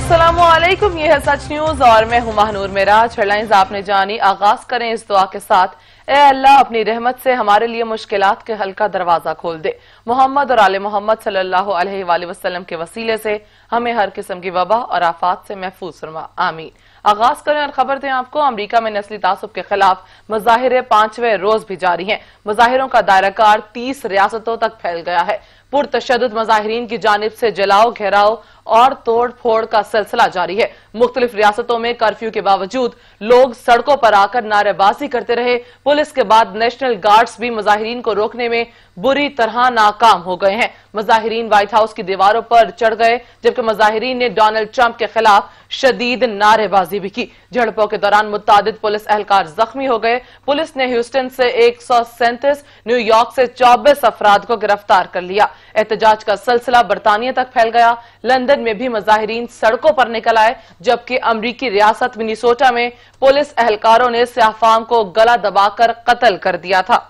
अस्सलामुअलैकुम, ये है सच न्यूज और मैं हूं महनूर मेराज। हेडलाइंस आपने जानी। आगाज करें इस दुआ के साथ। ए अल्लाह, अपनी रहमत से हमारे लिए मुश्किलात के हल का दरवाजा खोल दे। मोहम्मद और आले मोहम्मद सल्लल्लाहु अलैहि वसल्लम के वसीले से हमें हर किस्म की वबा और आफात से महफूज फरमा, आमीन। आगाज करें और खबर दें आपको। अमरीका में नस्ली तासुब के खिलाफ मुजाहिरे 5वें रोज भी जारी हैं। मुजाहिरों का दायरा कार 30 रियासतों तक फैल गया है। पुरतशद्दुद मुजाहिरीन की जानिब से जलाओ, घेराव और तोड़ फोड़ का सिलसिला जारी है। मुख्तलिफ रियासतों में कर्फ्यू के बावजूद लोग सड़कों पर आकर नारेबाजी करते रहे। पुलिस के बाद नेशनल गार्ड्स भी मुजाहिरीन को रोकने में बुरी तरह नाकाम हो गए हैं। मुजाहिरीन व्हाइट हाउस की दीवारों पर चढ़ गए, जबकि मुजाहिरीन ने डोनाल्ड ट्रंप के खिलाफ शदीद नारेबाजी भी की। झड़पों के दौरान मुतादिद पुलिस एहलकार जख्मी हो गए। पुलिस ने ह्यूस्टन से 137, न्यूयॉर्क से 24 अफराद को गिरफ्तार कर लिया। एहतजाज का सिलसिला बरतानिया तक फैल गया। लंदन में भी मुजाहिरीन सड़कों पर निकल आए, जबकि अमरीकी रियासत मिनीसोटा में पुलिस एहलकारों ने स्याहफाम को गला दबाकर कत्ल कर दिया था।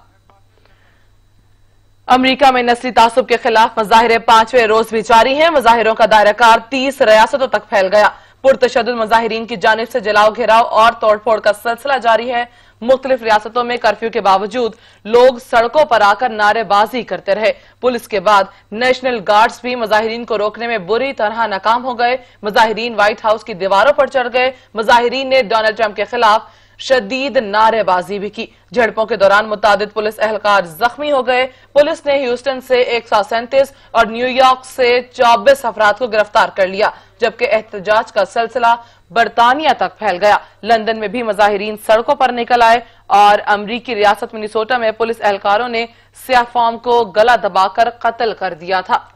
अमरीका में नस्ली तासुब के खिलाफ मुजाहिरे 5वें रोज भी जारी हैं। मुजाहिरों का दायरा कार 30 रियासतों तक फैल गया। पुरतशद्दुद मुजाहिरीन की जानिब से जलाओ, घेराव और तोड़फोड़ का सिलसिला जारी है। मुख्तलिफ रियासतों में कर्फ्यू के बावजूद लोग सड़कों पर आकर नारेबाजी करते रहे। पुलिस के बाद नेशनल गार्ड्स भी मुजाहिरीन को रोकने में बुरी तरह नाकाम हो गए। मुजाहिरीन व्हाइट हाउस की दीवारों पर चढ़ गए। मुजाहिरीन ने डोनाल्ड ट्रंप के खिलाफ शदीद नारेबाजी भी की। झड़पों के दौरान मुतादिद पुलिस एहलकार जख्मी हो गए। पुलिस ने ह्यूस्टन से 137 और न्यूयॉर्क से 24 अफराद को गिरफ्तार कर लिया, जबकि एहतजाज का सिलसिला बरतानिया तक फैल गया। लंदन में भी मुजाहिरीन सड़कों पर निकल आए और अमरीकी रियासत मिनीसोटा में पुलिस एहलकारों ने स्याहफाम को गला दबाकर कत्ल कर दिया था।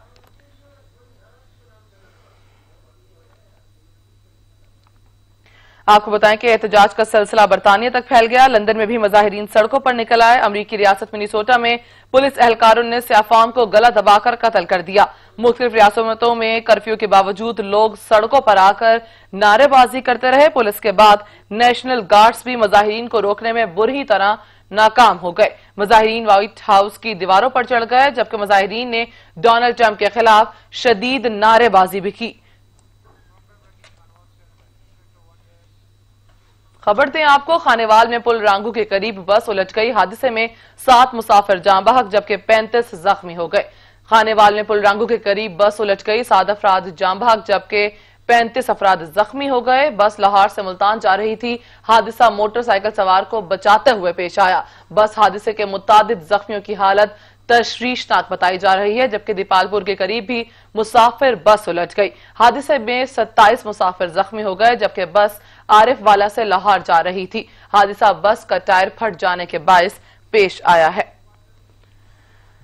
आपको बताएं कि एहतजाज का सिलसिला बरतानिया तक फैल गया। लंदन में भी मुजाहिरीन सड़कों पर निकल आए। अमरीकी रियासत मिनीसोटा में पुलिस एहलकारों ने स्याहफाम को गला दबाकर कत्ल कर दिया। मुख्तलिफ रियासतों में कर्फ्यू के बावजूद लोग सड़कों पर आकर नारेबाजी करते रहे। पुलिस के बाद नेशनल गार्ड्स भी मुजाहिरीन को रोकने में बुरी तरह नाकाम हो गए। मुजाहिरीन व्हाइट हाउस की दीवारों पर चढ़ गए, जबकि मुजाहिरीन ने डोनाल्ड ट्रंप के खिलाफ शदीद नारेबाजी भी की। खबर दें आपको। खानेवाल में पुल रांगू के करीब बस उलट गई। हादसे में 7 मुसाफिर जाँ बहक, जबकि 35 जख्मी हो गए। खानेवाल में पुल रांगू के करीब बस उलट गई। 7 अफराद जाँ बहक, जबकि 35 अफराद जख्मी हो गए। बस लाहौर से मुल्तान जा रही थी। हादसा मोटरसाइकिल सवार को बचाते हुए पेश आया। बस हादसे के मुतादिद जख्मियों की हालत तशवीशनाक बताई जा रही है, जबकि दीपालपुर के करीब भी मुसाफिर बस उलट गई। हादसे में 27 मुसाफिर जख्मी हो गए, जबकि बस आरिफ वाला से लाहौर जा रही थी। हादसा बस का टायर फट जाने के बायस पेश आया है।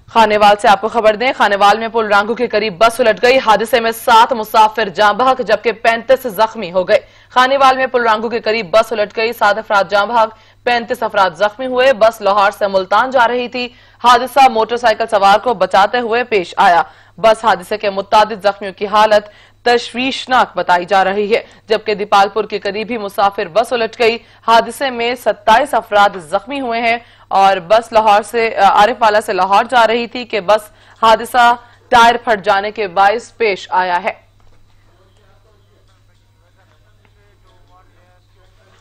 खानेवाल से आपको खबर दें। खानेवाल में पुल रांगू के करीब बस उलट गई। हादसे में 7 मुसाफिर जाँ बहक, जबकि 35 जख्मी हो गए। खानेवाल में पुल रांगू के करीब बस उलट गई। 7 अफराद जाँ बहक, 35 अफराद जख्मी हुए। बस लाहौर से मुल्तान जा रही थी। हादसा मोटरसाइकिल सवार को बचाते हुए पेश आया। बस हादसे के मुतादिद जख्मियों की हालत तशवीशनाक बताई जा रही है, जबकि दीपालपुर के करीब ही मुसाफिर बस उलट गई। हादसे में 27 अफराद जख्मी हुए हैं और बस लाहौर से आरिफ वाला से लाहौर जा रही थी कि बस हादसा टायर फट जाने के बायस पेश आया है।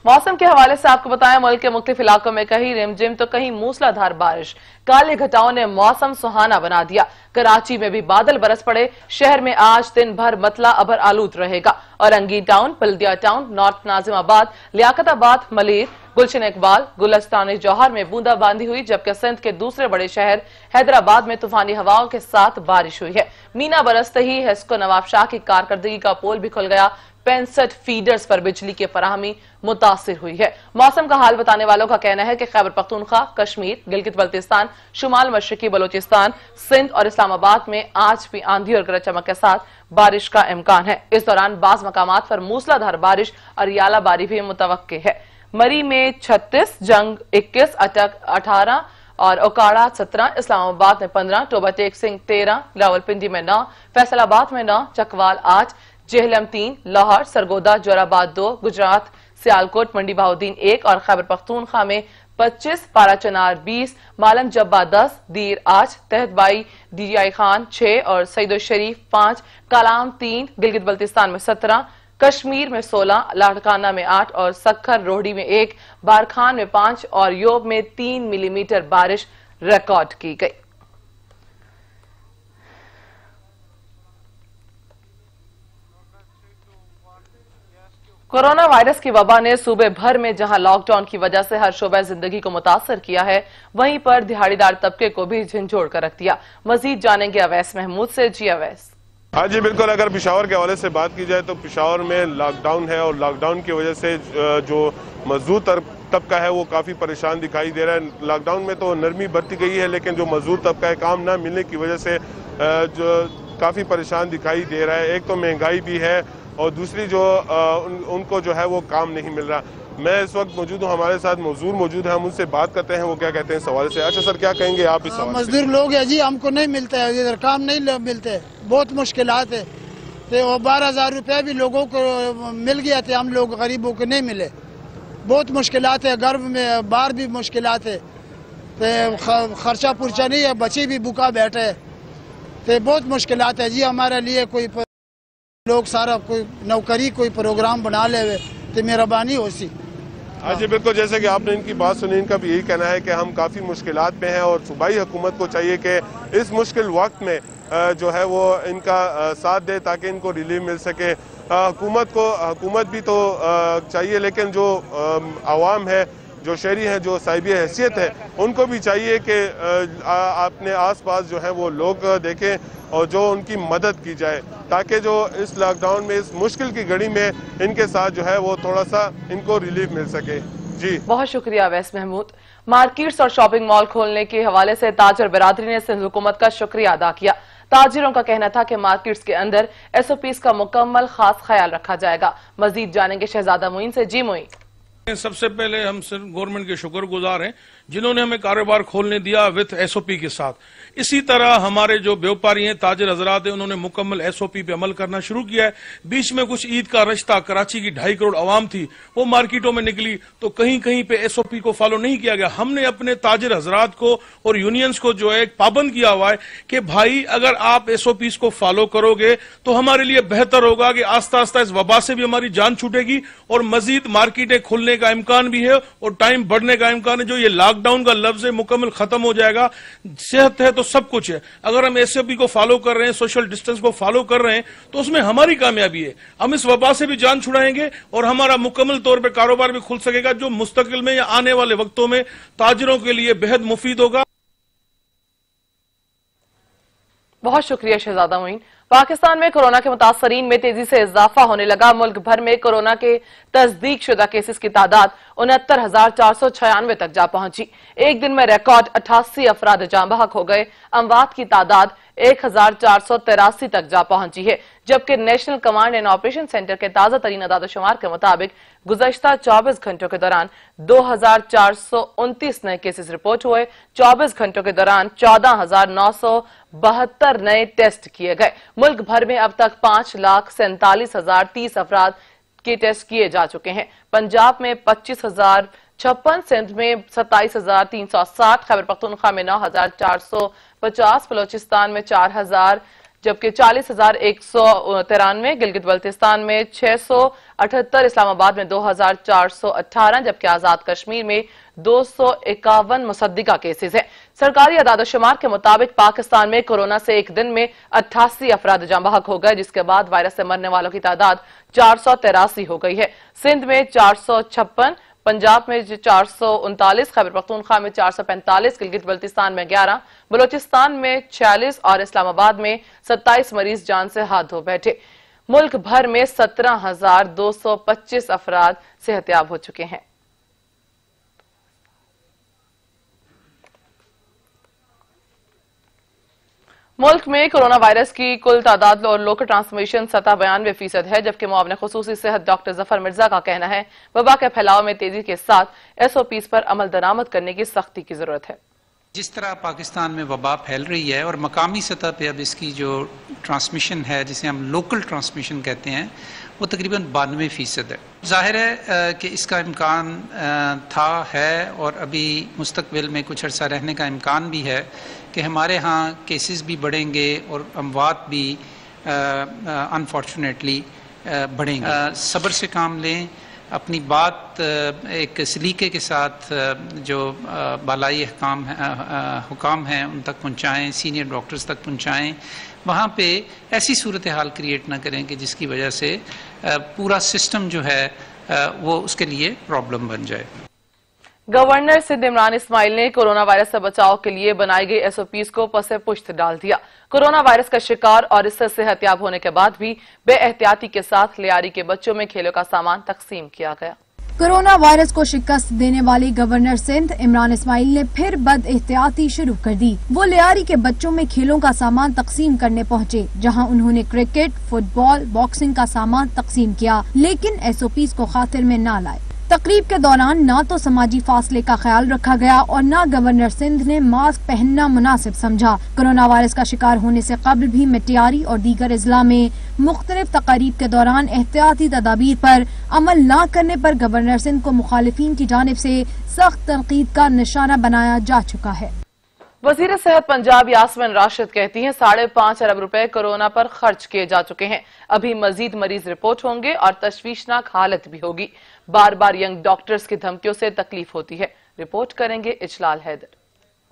मौसम के हवाले से आपको बताएं, मुल्क के मुख्तलिफ इलाकों में कहीं रिमझिम तो कहीं मूसलाधार बारिश। काले घटाओं ने मौसम सुहाना बना दिया। कराची में भी बादल बरस पड़े। शहर में आज दिन भर मतला अबर आलूद रहेगा और रंगीन टाउन, बल्दिया टाउन, नॉर्थ नाजिमाबाद, लियाकताबाद, मलिर, गुलशन इकबाल, गुलस्तान जौहर में बूंदाबांदी हुई, जबकि सिंध के दूसरे बड़े शहर हैदराबाद में तूफानी हवाओं के साथ बारिश हुई है। मीना बरसते ही हिस्को नवाब शाह की कारकर्दगी का पोल भी खुल गया। 65 फीडर्स पर बिजली की फराहमी मुतासिर हुई है। मौसम का हाल बताने वालों का कहना है कि खैबर पख्तूनख्वा, कश्मीर, गिलगित बल्तिस्तान, शुमाल मशरकी बलोचिस्तान, सिंध और इस्लामाबाद में आज भी आंधी और गरज चमक के साथ बारिश का इम्कान है। इस दौरान बाज मकामात पर मूसलाधार बारिश और यालाबारी भी मुतवक्के है। मरी में 36, जंग 21, अटक 18 और ओकाड़ा 17, इस्लामाबाद में 15, टोबा टेक सिंह 13, रावलपिंडी में 9, फैसलाबाद में 9, चकवाल 8, जेहलम 3, लाहौर, सरगोदा, जोराबाद 2, गुजरात, सियालकोट, मंडी बहाउद्दीन 1 और खैबर पख्तूनख्वा में 25, पारा चनार 20, मालम जब्बा 10, दीर 8, तहतबाई डीजीआई खान 6 और सईद शरीफ 5, कलाम 3, गिलगित बल्तिस्तान में 17, کشمیر میں 16، لاڑکانہ میں 8 اور سکھر روہڑی میں 1، بارکھان میں 5 اور یوب میں 3 ملی میٹر بارش ریکارڈ کی گئی۔ کورونا وائرس کی وبا نے صوبے بھر میں جہاں لاک ڈاؤن کی وجہ سے ہر شعبہ زندگی کو متاثر کیا ہے، وہیں پر دہاڑی دار طبقے کو بھی جھنجھوڑ کر رکھ دیا۔ مزید جانیں گے اویس محمود سے۔ جی اویس۔ ہاں جی بالکل، اگر پشاور کے حوالے سے بات کی جائے تو پشاور میں لاک ڈاؤن ہے اور لاک ڈاؤن کی وجہ سے جو مزدور طبقہ ہے وہ کافی پریشان دکھائی دے رہا ہے۔ لاک ڈاؤن میں تو نرمی برتی گئی ہے، لیکن جو مزدور طبقہ ہے کام نہ ملنے کی وجہ سے جو کافی پریشان دکھائی دے رہا ہے۔ ایک تو مہنگائی بھی ہے اور دوسری جو ان کو جو ہے وہ کام نہیں مل رہا۔ میں اس وقت موجود ہوں، ہمارے ساتھ مزدور موجود ہیں، ہم ان سے بات کرتے ہیں وہ کیا کہتے ہیں اس حوالے سے۔ اچھا سر، کیا کہیں گے آپ اس حوالے سے؟ مزدور لوگ ہیں جی، ہم کو نہیں ملتا ہے، ادھر کام نہیں ملتے، بہت مشکلات ہے۔ تو 12,000 روپے بھی لوگوں کو مل گیا تھے، ہم لوگ غریبوں کو نہیں ملے، بہت مشکلات ہے۔ گھر میں باہر بھی مشکلات ہے، خرچہ پرچہ نہیں ہے، بچے بھی بھوکا بیٹھے، تو بہت مشکلات ہے جی ہمارے لیے۔ کوئی لوگ سارا کوئی نوکری کوئی پروگرام بنا لے ہوئے تو مہربانی ہو سی۔ ہاں جی بالکل، جیسے کہ آپ نے ان کی بات سنی، ان کا بھی یہی کہنا ہے کہ ہم کافی مشکلات میں ہیں اور صوبائی حکومت کو چاہیے کہ اس مشکل وقت میں جو ہے وہ ان کا ساتھ دے تاکہ ان کو ریلیف مل سکے۔ حکومت بھی تو چاہیے، لیکن جو عوام ہے، جو شہری ہیں، جو صاحب حیثیت ہے، ان کو بھی چاہیے کہ اپنے آس پاس جو ہے وہ لوگ دیکھیں اور جو ان کی مدد کی جائے تاکہ جو اس لاک ڈاؤن میں اس مشکل کی گھڑی میں ان کے ساتھ جو ہے وہ تھوڑا سا ان کو ریلیف مل سکے۔ جی بہت شکریہ اویس محمود۔ مارکیٹس اور شاپنگ مال کھولنے کے حوالے سے تاجر برادری نے سندھ حکومت کا شکریہ ادا کیا۔ تاجروں کا کہنا تھا کہ مارکیٹس کے اندر SOPs کا مکمل خاص خیال رکھا جائے گا۔ مزید جانیں گے شہزادہ معین سے۔ جی معین۔ سب سے پہلے ہم گورنمنٹ کے شکر گزار ہیں جنہوں نے ہمیں کاروبار کھولنے دیا وتھ SOP کے ساتھ۔ اسی طرح ہمارے جو بیوپاری ہیں، تاجر حضرات ہیں، انہوں نے مکمل SOP پہ عمل کرنا شروع کیا ہے۔ بیچ میں کچھ عید کا رشتہ، کراچی کی 2.5 کروڑ عوام تھی، وہ مارکیٹوں میں نکلی تو کہیں کہیں پہ SOP کو فالو نہیں کیا گیا۔ ہم نے اپنے تاجر حضرات کو اور یونینز کو جو ہے ایک پابند کیا ہوا ہے کہ بھائی اگر آپ SOPs کو فالو کرو گے تو ہمارے لیے بہتر ہوگا کہ آہستہ آہستہ اس وبا سے بھی ہماری جان چھوٹے گی اور مزید مارکیٹیں کھلنے کا امکان بھی ہے اور ٹائم بڑھنے کا امکان ہے۔ جو یہ لاک ڈاؤن کا لفظ ہے مکمل ختم ہو جائے گا۔ صحت ہے تو سب کچھ ہے۔ اگر ہم SOP کو فالو کر رہے ہیں، سوشل ڈسٹنس کو فالو کر رہے ہیں تو اس میں ہماری کامیابی ہے۔ ہم اس وبا سے بھی جان چھڑائیں گے اور ہمارا مکمل طور پہ کاروبار بھی کھل سکے گا، جو مستقبل میں یا آنے والے وقتوں میں تاجروں کے لیے بہت مفید ہوگا۔ بہت شکریہ شہزادہ معین۔ پاکستان میں کورونا کے متاثرین میں تیزی سے اضافہ ہونے لگا۔ ملک بھر میں کورونا کے تصدیق شدہ کیسز کی تعداد 69,496 تک جا پہنچی۔ ایک دن میں ریکارڈ 88 افراد جاں بحق ہو گئے۔ اموات کی تعداد 1,483 تک جا پہنچی ہے، جبکہ national command and operation centre کے تازہ ترین اعداد و شمار کے مطابق گزشتہ 24 گھنٹوں کے دوران 2,429 نئے کیسز رپورٹ ہوئے۔ 24 گھنٹوں کے دوران 14,972 نئے ٹیسٹ کیے گئے۔ ملک بھر میں اب تک 5,47,030 افراد کے ٹیسٹ کیے جا چکے ہیں۔ پنجاب میں 25,056، سندھ میں 27,360، خیبر پختونخوا میں 9,450، بلوچستان میں 4,000، جبکہ 40,193، گلگت بلتستان میں 678، اسلام آباد میں 2,418، جبکہ آزاد کشمیر میں 251 مصدقہ کیسز ہیں۔ سرکاری اعداد و شمار کے مطابق پاکستان میں کورونا سے ایک دن میں 88 افراد جاں بحق ہو گئے، جس کے بعد وائرس سے مرنے والوں کی تعداد 483 ہو گئی ہے۔ سندھ میں 456، پنجاب میں 439، خیبر پختونخوا میں 445، گلگت بلتستان میں 11، بلوچستان میں 46 اور اسلام آباد میں 27 مریض جان سے ہاتھ دھو بیٹھے۔ ملک بھر میں 17,225 افراد صحت یاب ہو چکے ہیں۔ ملک میں کورونا وائرس کی کل تعداد اور لوکل ٹرانسمیشن سطح 92% ہے، جبکہ معاون خصوصی صحت ڈاکٹر ظفر مرزا کا کہنا ہے وبا کے پھیلاؤ میں تیزی کے ساتھ SOPs پر عمل درآمد کرنے کی سختی کی ضرورت ہے۔ جس طرح پاکستان میں وبا پھیل رہی ہے اور مقامی سطح پہ اب اس کی جو ٹرانسمیشن ہے جسے ہم لوکل ٹرانسمیشن کہتے ہیں وہ تقریباً 92% ہے۔ ظاہر ہے کہ اس کا امکان تھا، ہے اور ابھی مستقبل میں کچھ عرصہ رہنے کا امکان بھی ہے کہ ہمارے ہاں کیسز بھی بڑھیں گے اور اموات بھی انفارچونیٹلی بڑھیں گی. صبر سے کام لیں, اپنی بات ایک سلیقے کے ساتھ جو بالائی حکام ہیں ان تک پہنچائیں, سینئر ڈاکٹرز تک پہنچائیں. وہاں پہ ایسی صورتحال کریٹ نہ کریں کہ جس کی وجہ سے پورا سسٹم جو ہے وہ اس کے لیے پرابلم بن جائے. گورنر سندھ عمران اسماعیل نے کورونا وائرس سے بچاؤ کے لیے بنائی گئی ایس او پیز کو پس پشت ڈال دیا. کورونا وائرس کا شکار اور اس سے صحت یاب ہونے کے بعد بھی بے احتیاطی کے ساتھ لیاری کے بچوں میں کھیلوں کا سامان تقسیم کیا گیا. کورونا وائرس کو شکست دینے والی گورنر سندھ عمران اسماعیل نے پھر بد احتیاطی شروع کر دی. وہ لیاری کے بچوں میں کھیلوں کا سامان تقسیم کرنے پہنچے, جہاں انہوں نے کرکٹ, فٹ بال, باکسنگ کا سامان تقسیم کیا, لیکن ایس او پیز کو خاطر میں نہ لائے. تقریب کے دوران نہ تو سماجی فاصلے کا خیال رکھا گیا اور نہ گورنر سندھ نے ماسک پہننا مناسب سمجھا. کورونا وائرس کا شکار ہونے سے قبل بھی مٹیاری اور دیگر اضلاع میں مختلف تقاریب کے دوران احتیاطی تدابیر پر عمل نہ کرنے پر گورنر سندھ کو مخالفین کی جانب سے سخت تنقید کا نشانہ بنایا جا چکا ہے. وزیر صحت پنجاب یاسمین راشد کہتی ہیں 5.5 ارب روپے کورونا پر خرچ کیے جا چکے ہیں. ابھی مزید مریض رپورٹ ہوں گے اور تشویشناک حالت بھی ہوگی. بار بار ینگ ڈاکٹرز کی دھمکیوں سے تکلیف ہوتی ہے. رپورٹ کریں گے اجلال حیدر.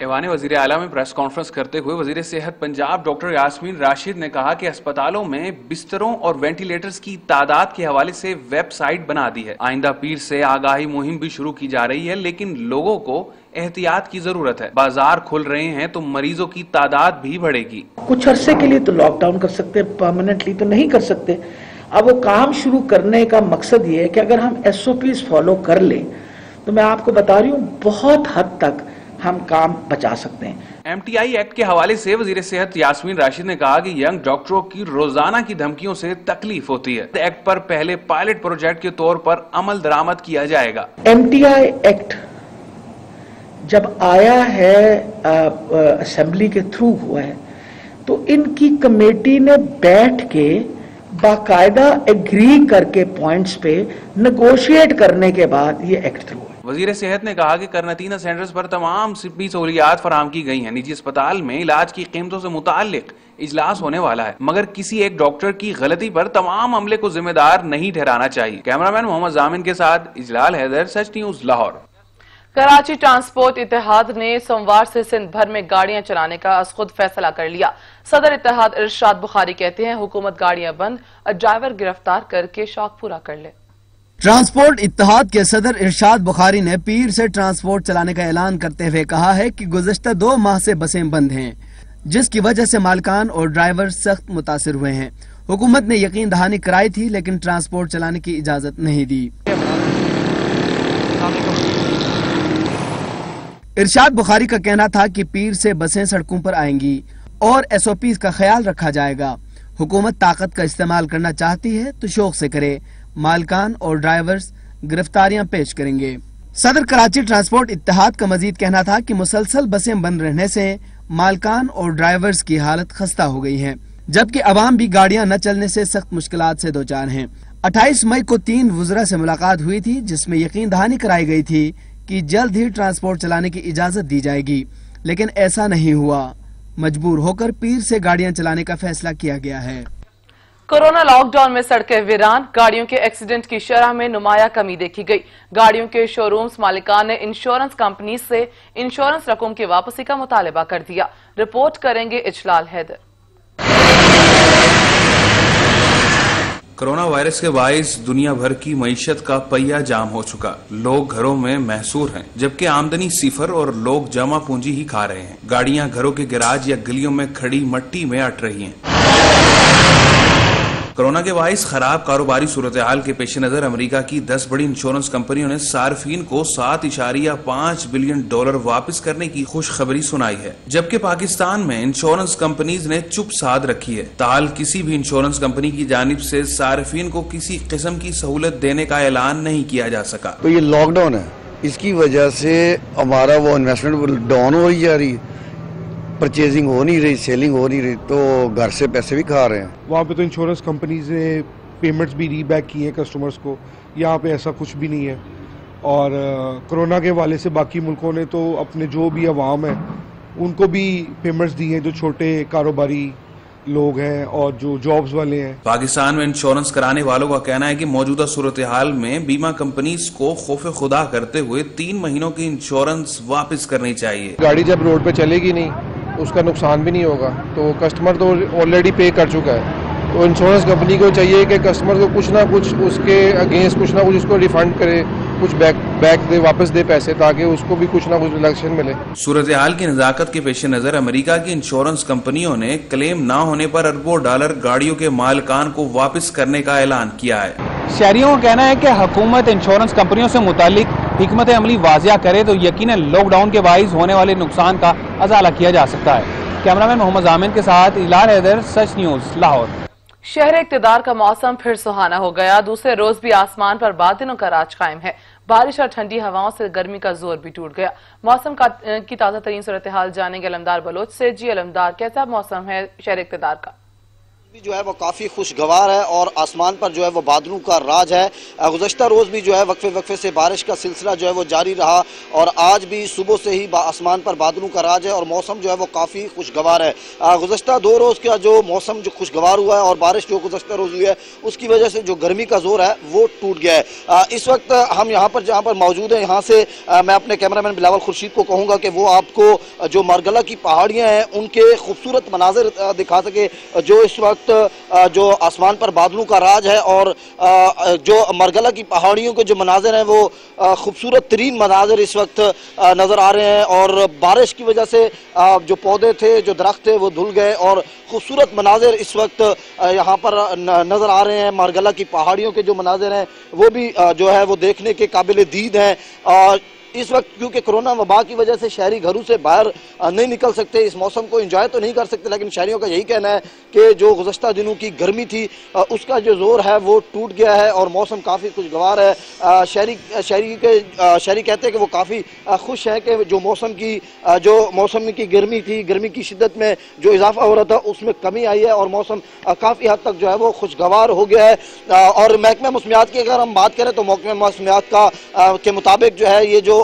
ایوان وزیر اعلیٰ میں پریس کانفرنس کرتے ہوئے وزیر صحت پنجاب ڈاکٹر یاسمین راشد نے کہا کہ اسپتالوں میں بستروں اور وینٹیلیٹرز کی تعداد کے حوالے سے ویب سائٹ بنا دی ہے. آئندہ پیر سے آگاہی مہم بھی شروع کی جا رہی ہے, لیکن لوگوں کو احتیاط کی ضرورت ہے. بازار کھل رہے ہیں تو مریضوں کی تعداد بھی بڑھے گی. کچھ عرصے کے لیے تو لاک ڈاؤن کر سکتے, پرماننٹلی تو نہیں کر سکتے. اب وہ کام شروع کرنے کا مقصد یہ ہے کہ اگر ہم ایس او پیز فالو کر لیں تو میں آپ کو بتا رہی ہوں بہت حد تک ہم کام بچا سکتے ہیں. ایم ٹی آئی ایکٹ کے حوالے سے وزیر صحت یاسمین راشد نے کہا کہ ینگ ڈاکٹروں کی روزانہ کی دھمکیوں سے تکلیف ہوتی ہے. ایکٹ پر پہلے پائلٹ پروجیکٹ کے طور پر عمل درآمد کیا جائے گا. ایم ٹی آئی ایکٹ جب آیا ہے اسمبلی کے تھرو ہوا ہے تو ان کی کمیٹی نے بیٹھ کے باقاعدہ ایگری کر کے پوائنٹس پہ نیگوشیٹ کرنے کے بعد یہ ایکٹ تھرو ہے. وزیر صحت نے کہا کہ قرنطینہ سینٹرز پر تمام طبی سہولیات فراہم کی گئی ہیں. نجی اسپتال میں علاج کی قیمتوں سے متعلق اجلاس ہونے والا ہے, مگر کسی ایک ڈاکٹر کی غلطی پر تمام عملے کو ذمہ دار نہیں ٹھہرانا چاہیے. کیمرامین محمد زامن کے ساتھ اجلال حیدر, سچ نیوز, لاہور. کراچی ٹرانسپورٹ اتحاد نے سوموار سے سندھ بھر میں گاڑیاں چلانے کا از خود فیصلہ کر لیا. صدر اتحاد ارشاد بخاری کہتے ہیں حکومت گاڑیاں بند اور ڈرائیور گرفتار کر کے شوق پورا کر لے. ٹرانسپورٹ اتحاد کے صدر ارشاد بخاری نے پیر سے ٹرانسپورٹ چلانے کا اعلان کرتے ہوئے کہا ہے کہ گزشتہ 2 ماہ سے بسیں بند ہیں, جس کی وجہ سے مالکان اور ڈرائیور سخت متاثر ہوئے ہیں. حکومت نے یقین دہانی کرائی تھی لیکن ٹرانسپورٹ چلانے کی اجازت نہیں دی. ارشاد بخاری کا کہنا تھا کہ پیر سے بسیں سڑکوں پر آئیں گی اور ایس او پیز کا خیال رکھا جائے گا. حکومت طاقت کا استعمال کرنا چاہتی ہے تو شوق سے کرے, مالکان اور ڈرائیورز گرفتاریاں پیش کریں گے. صدر کراچی ٹرانسپورٹ اتحاد کا مزید کہنا تھا کہ مسلسل بسیں بند رہنے سے مالکان اور ڈرائیورز کی حالت خستہ ہو گئی ہے, جبکہ عوام بھی گاڑیاں نہ چلنے سے سخت مشکلات سے دوچار ہیں. 28 مئی کو 3 وزراء سے ملاقات ہوئی تھی جس میں یقین دہانی کرائی گئی تھی کہ جلد ہی ٹرانسپورٹ چلانے کی اجازت دی جائے گی, لیکن ایسا نہیں ہوا. مجبور ہو کر پیر سے گاڑیاں چلانے کا فیصلہ کیا گیا ہے. کورونا لاک ڈاؤن میں سڑکیں ویران, گاڑیوں کے ایکسیڈنٹ کی شرح میں نمایاں کمی دیکھی گئی. گاڑیوں کے شو رومز مالکان نے انشورنس کمپنی سے انشورنس رقم کی واپسی کا مطالبہ کر دیا. رپورٹ کریں گے اجلال حیدر. کرونا وائرس کے باعث دنیا بھر کی معیشت کا پہیہ جام ہو چکا. لوگ گھروں میں محصور ہیں جبکہ آمدنی صفر اور لوگ جمع پونجی ہی کھا رہے ہیں. گاڑیاں گھروں کے گراج یا گلیوں میں کھڑی مٹی میں اٹ رہی ہیں. کرونا کے باعث خراب کاروباری صورتحال کے پیش نظر امریکہ کی 10 بڑی انشورنس کمپنیوں نے صارفین کو $7.5 بلین واپس کرنے کی خوشخبری سنائی ہے, جبکہ پاکستان میں انشورنس کمپنیز نے چپ سادھ رکھی ہے. تاحال کسی بھی انشورنس کمپنی کی جانب سے صارفین کو کسی قسم کی سہولت دینے کا اعلان نہیں کیا جا سکا. تو یہ لاک ڈاؤن ہے, اس کی وجہ سے ہمارا وہ انویسٹمنٹ ڈاؤن ہو جا رہی ہے, پرچیزنگ ہو نہیں رہی, سیلنگ ہو نہیں رہی, تو گھر سے پیسے بھی کھا رہے ہیں. وہاں پہ تو انشورنس کمپنیز نے پیمنٹس بھی ری بیک کی ہیں کسٹمرز کو, یہاں پہ ایسا کچھ بھی نہیں ہے. اور کرونا کے حوالے سے باقی ملکوں نے تو اپنے جو بھی عوام ہیں ان کو بھی پیمنٹس دی ہیں, جو چھوٹے کاروباری لوگ ہیں اور جو جابز والے ہیں. پاکستان میں انشورنس کرانے والوں کا کہنا ہے کہ موجودہ صورتحال میں بیمہ کمپنیز کو خوف خدا کرتے ہوئے 3 مہینوں کی انشورنس واپس کرنی چاہیے. گاڑی جب روڈ پہ چلے گی نہیں اس کا نقصان بھی نہیں ہوگا, تو کسٹمر تو آلریڈی پے کر چکا ہے, تو انشورنس کمپنی کو چاہیے کہ کسٹمر کو کچھ نہ کچھ اس کے اگینسٹ کچھ نہ کچھ اس کو ریفنڈ کرے, کچھ بیک دے, واپس دے پیسے, تاکہ اس کو بھی کچھ نہ کچھ ریلیکشن ملے. صورتحال کی نزاکت کے پیش نظر امریکہ کی انشورنس کمپنیوں نے کلیم نہ ہونے پر اربوں ڈالر گاڑیوں کے مالکان کو واپس کرنے کا اعلان کیا ہے. شہریوں کا کہنا ہے کہ حکومت انشورنس کمپنیوں سے متعلق حکمت عملی واضح کرے تو یقیناً لاک ڈاؤن کے باعث ہونے والے نقصان کا ازالہ کیا جا سکتا ہے. کیمرامین محمد ضامن کے ساتھ ہلال حیدر, سچ نیوز, لاہور. شہر اقتدار کا موسم پھر سہانا ہو گیا. دوسرے روز بھی آسمان پر بادلوں کا راج قائم ہے. بارش اور ٹھنڈی ہواؤں سے گرمی کا زور بھی ٹوٹ گیا. موسم کی تازہ ترین صورتحال جانیں گے علمدار بلوچ سے. جی علمدار, کیسا موسم ہے شہر اقتدار کا؟ جو ہے وہ کافی خوشگوار ہے اور آسمان پر جو ہے وہ بادلوں کا راج ہے. گزشتہ روز بھی جو ہے وقفے سے بارش کا سلسلہ جو ہے وہ جاری رہا اور آج بھی صبح سے ہی آسمان پر بادلوں کا راج ہے اور موسم جو ہے وہ کافی خوشگوار ہے. گزشتہ 2 روز کا جو موسم جو خوشگوار ہوا ہے اور بارش جو گزشتہ روز ہوئی ہے اس کی وجہ سے جو گرمی کا زور ہے وہ ٹوٹ گیا ہے. اس وقت ہم یہاں پر جہاں پر موجود ہیں, یہاں سے میں اپنے کیمرامین بلاول خورشید کو کہوں گا کہ وہ آپ کو جو مرگلہ کی پہاڑیاں ہیں ان کے خوبصورت مناظر دکھا سکے, جو اس وقت جو آسمان پر بادلوں کا راج ہے اور جو مرگلہ کی پہاڑیوں کے جو مناظر ہیں وہ خوبصورت ترین مناظر اس وقت نظر آ رہے ہیں. اور بارش کی وجہ سے جو پودے تھے, جو درخت تھے وہ دھل گئے اور خوبصورت مناظر اس وقت یہاں پر نظر آ رہے ہیں. مرگلہ کی پہاڑیوں کے جو مناظر ہیں وہ بھی جو ہے وہ دیکھنے کے قابل دید ہیں. اور اس وقت کیونکہ کرونا وبا کی وجہ سے شہری گھروں سے باہر نہیں نکل سکتے, اس موسم کو انجوائے تو نہیں کر سکتے, لیکن شہریوں کا یہی کہنا ہے کہ جو گزشتہ دنوں کی گرمی تھی اس کا جو زور ہے وہ ٹوٹ گیا ہے اور موسم کافی خوشگوار ہے. شہری کہتے ہیں کہ وہ کافی خوش ہیں کہ جو موسم کی گرمی تھی, گرمی کی شدت میں جو اضافہ ہو رہا تھا اس میں کمی آئی ہے اور موسم کافی حد تک جو ہے وہ خوشگوار ہو گیا ہے. اور محکمہ موسمیات کی اگر ہم بات کریں تو محکمہ موسمیات کے مطابق جو ہے یہ جو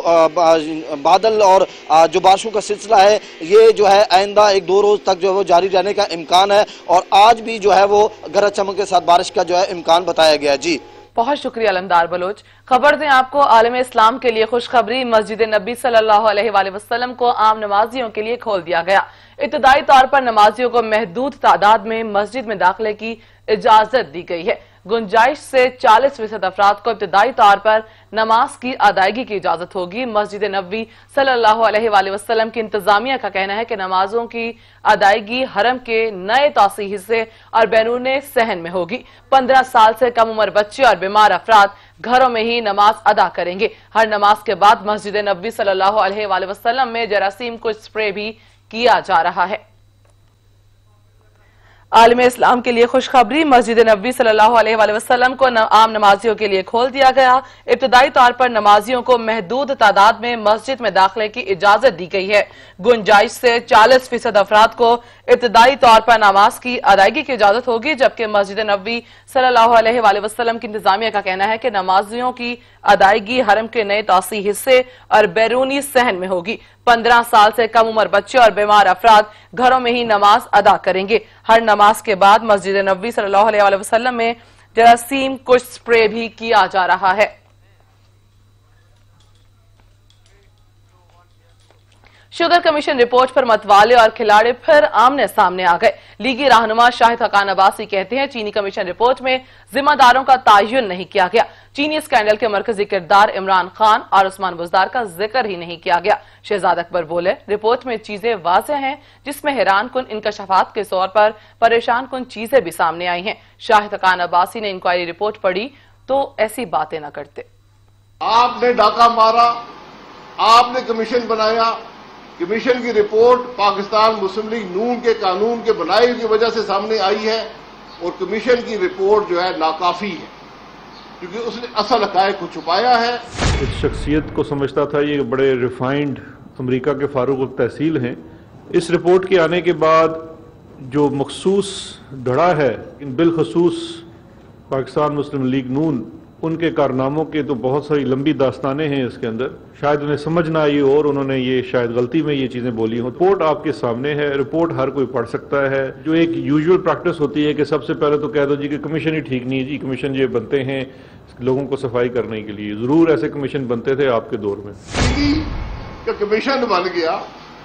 بادل اور جو بارشوں کا سلسلہ ہے یہ جو ہے آئندہ 1-2 روز تک جو ہے وہ جاری رہنے کا امکان ہے اور آج بھی جو ہے وہ گرج چمک کے ساتھ بارش کا جو ہے امکان بتایا گیا. جی بہت شکریہ علمدار بلوچ. خبر دیں آپ کو, عالم اسلام کے لیے خوشخبری. مسجد نبی صلی اللہ علیہ وآلہ وسلم کو عام نمازیوں کے لیے کھول دیا گیا. ابتدائی طور پر نمازیوں کو محدود تعداد میں مسجد میں داخلے کی اجازت دی گئی ہے. گنجائش سے 40% افراد کو ابتدائی طور پر نماز کی ادائیگی کی اجازت ہوگی. مسجد نبوی صلی اللہ علیہ وآلہ وسلم کی انتظامیہ کا کہنا ہے کہ نمازوں کی ادائیگی حرم کے نئے توسیعی حصے اور بیرون صحن میں ہوگی. 15 سال سے کم عمر بچے اور بیمار افراد گھروں میں ہی نماز ادا کریں گے. ہر نماز کے بعد مسجد نبوی صلی اللہ علیہ وآلہ وسلم میں جراثیم کو اسپرے بھی کیا جا رہا ہے. عالم اسلام کے لیے خوشخبری. مسجد نبوی صلی اللہ علیہ وآلہ وسلم کو عام نمازیوں کے لیے کھول دیا گیا. ابتدائی طور پر نمازیوں کو محدود تعداد میں مسجد میں داخلے کی اجازت دی گئی ہے. گنجائش سے 40% افراد کو ابتدائی طور پر نماز کی ادائیگی کی اجازت ہوگی, جبکہ مسجد نبوی صلی اللہ علیہ وآلہ وسلم کی انتظامیہ کا کہنا ہے کہ نمازیوں کی ادائیگی حرم کے نئے توسیعی حصے اور بیرونی صحن میں ہوگی. 15 سال سے کم عمر بچے اور بیمار افراد گھروں میں ہی نماز ادا کریں گے. ہر نماز کے بعد مسجد نبوی صلی اللہ علیہ وآلہ وسلم میں جراثیم کش سپرے بھی کیا جا رہا ہے. شوگر کمیشن رپورٹ پر متوالے اور کھلاڑے پھر آمنے سامنے آ گئے. لیگی رہنما شاہد حقان عباسی کہتے ہیں چینی کمیشن رپورٹ میں ذمہ داروں کا تعین نہیں کیا گیا. چینی اسکینڈل کے مرکزی کردار عمران خان اور عثمان بزدار کا ذکر ہی نہیں کیا گیا. شہزاد اکبر بولے, رپورٹ میں چیزیں واضح ہیں جس میں حیران کن انکشافات کے طور پر پریشان کن چیزیں بھی سامنے آئی ہیں. شاہد حقان عباسی نے انکوائری رپورٹ پڑھی تو ایسی باتیں نہ کرتے. آپ نے ڈاکہ مارا, آپ نے کمیشن بنایا, کمیشن کی رپورٹ پاکستان مسلم لیگ نون کے قانون کے بنائی کی وجہ سے سامنے آئی ہے اور کمیشن کی رپورٹ جو ہے ناکافی ہے کیونکہ اس نے اصل حقائق کو چھپایا ہے. اس شخصیت کو سمجھتا تھا یہ بڑے ریفائنڈ امریکہ کے فاروق التحصیل ہیں. اس رپورٹ کے آنے کے بعد جو مخصوص دھڑا ہے بالخصوص پاکستان مسلم لیگ نون ان کے کارناموں کے تو بہت ساری لمبی داستانیں ہیں اس کے اندر، شاید انہیں سمجھ نہ آئی اور انہوں نے یہ شاید غلطی میں یہ چیزیں بولی ہوں۔ رپورٹ آپ کے سامنے ہے، رپورٹ ہر کوئی پڑھ سکتا ہے۔ جو ایک یوزول پریکٹس ہوتی ہے کہ سب سے پہلے تو کہہ دو جی کہ کمیشن ہی ٹھیک نہیں ہے، جی کمیشن یہ بنتے ہیں لوگوں کو صفائی کرنے کے لیے، ضرور ایسے کمیشن بنتے تھے آپ کے دور میں۔ کہ کمیشن بن گیا،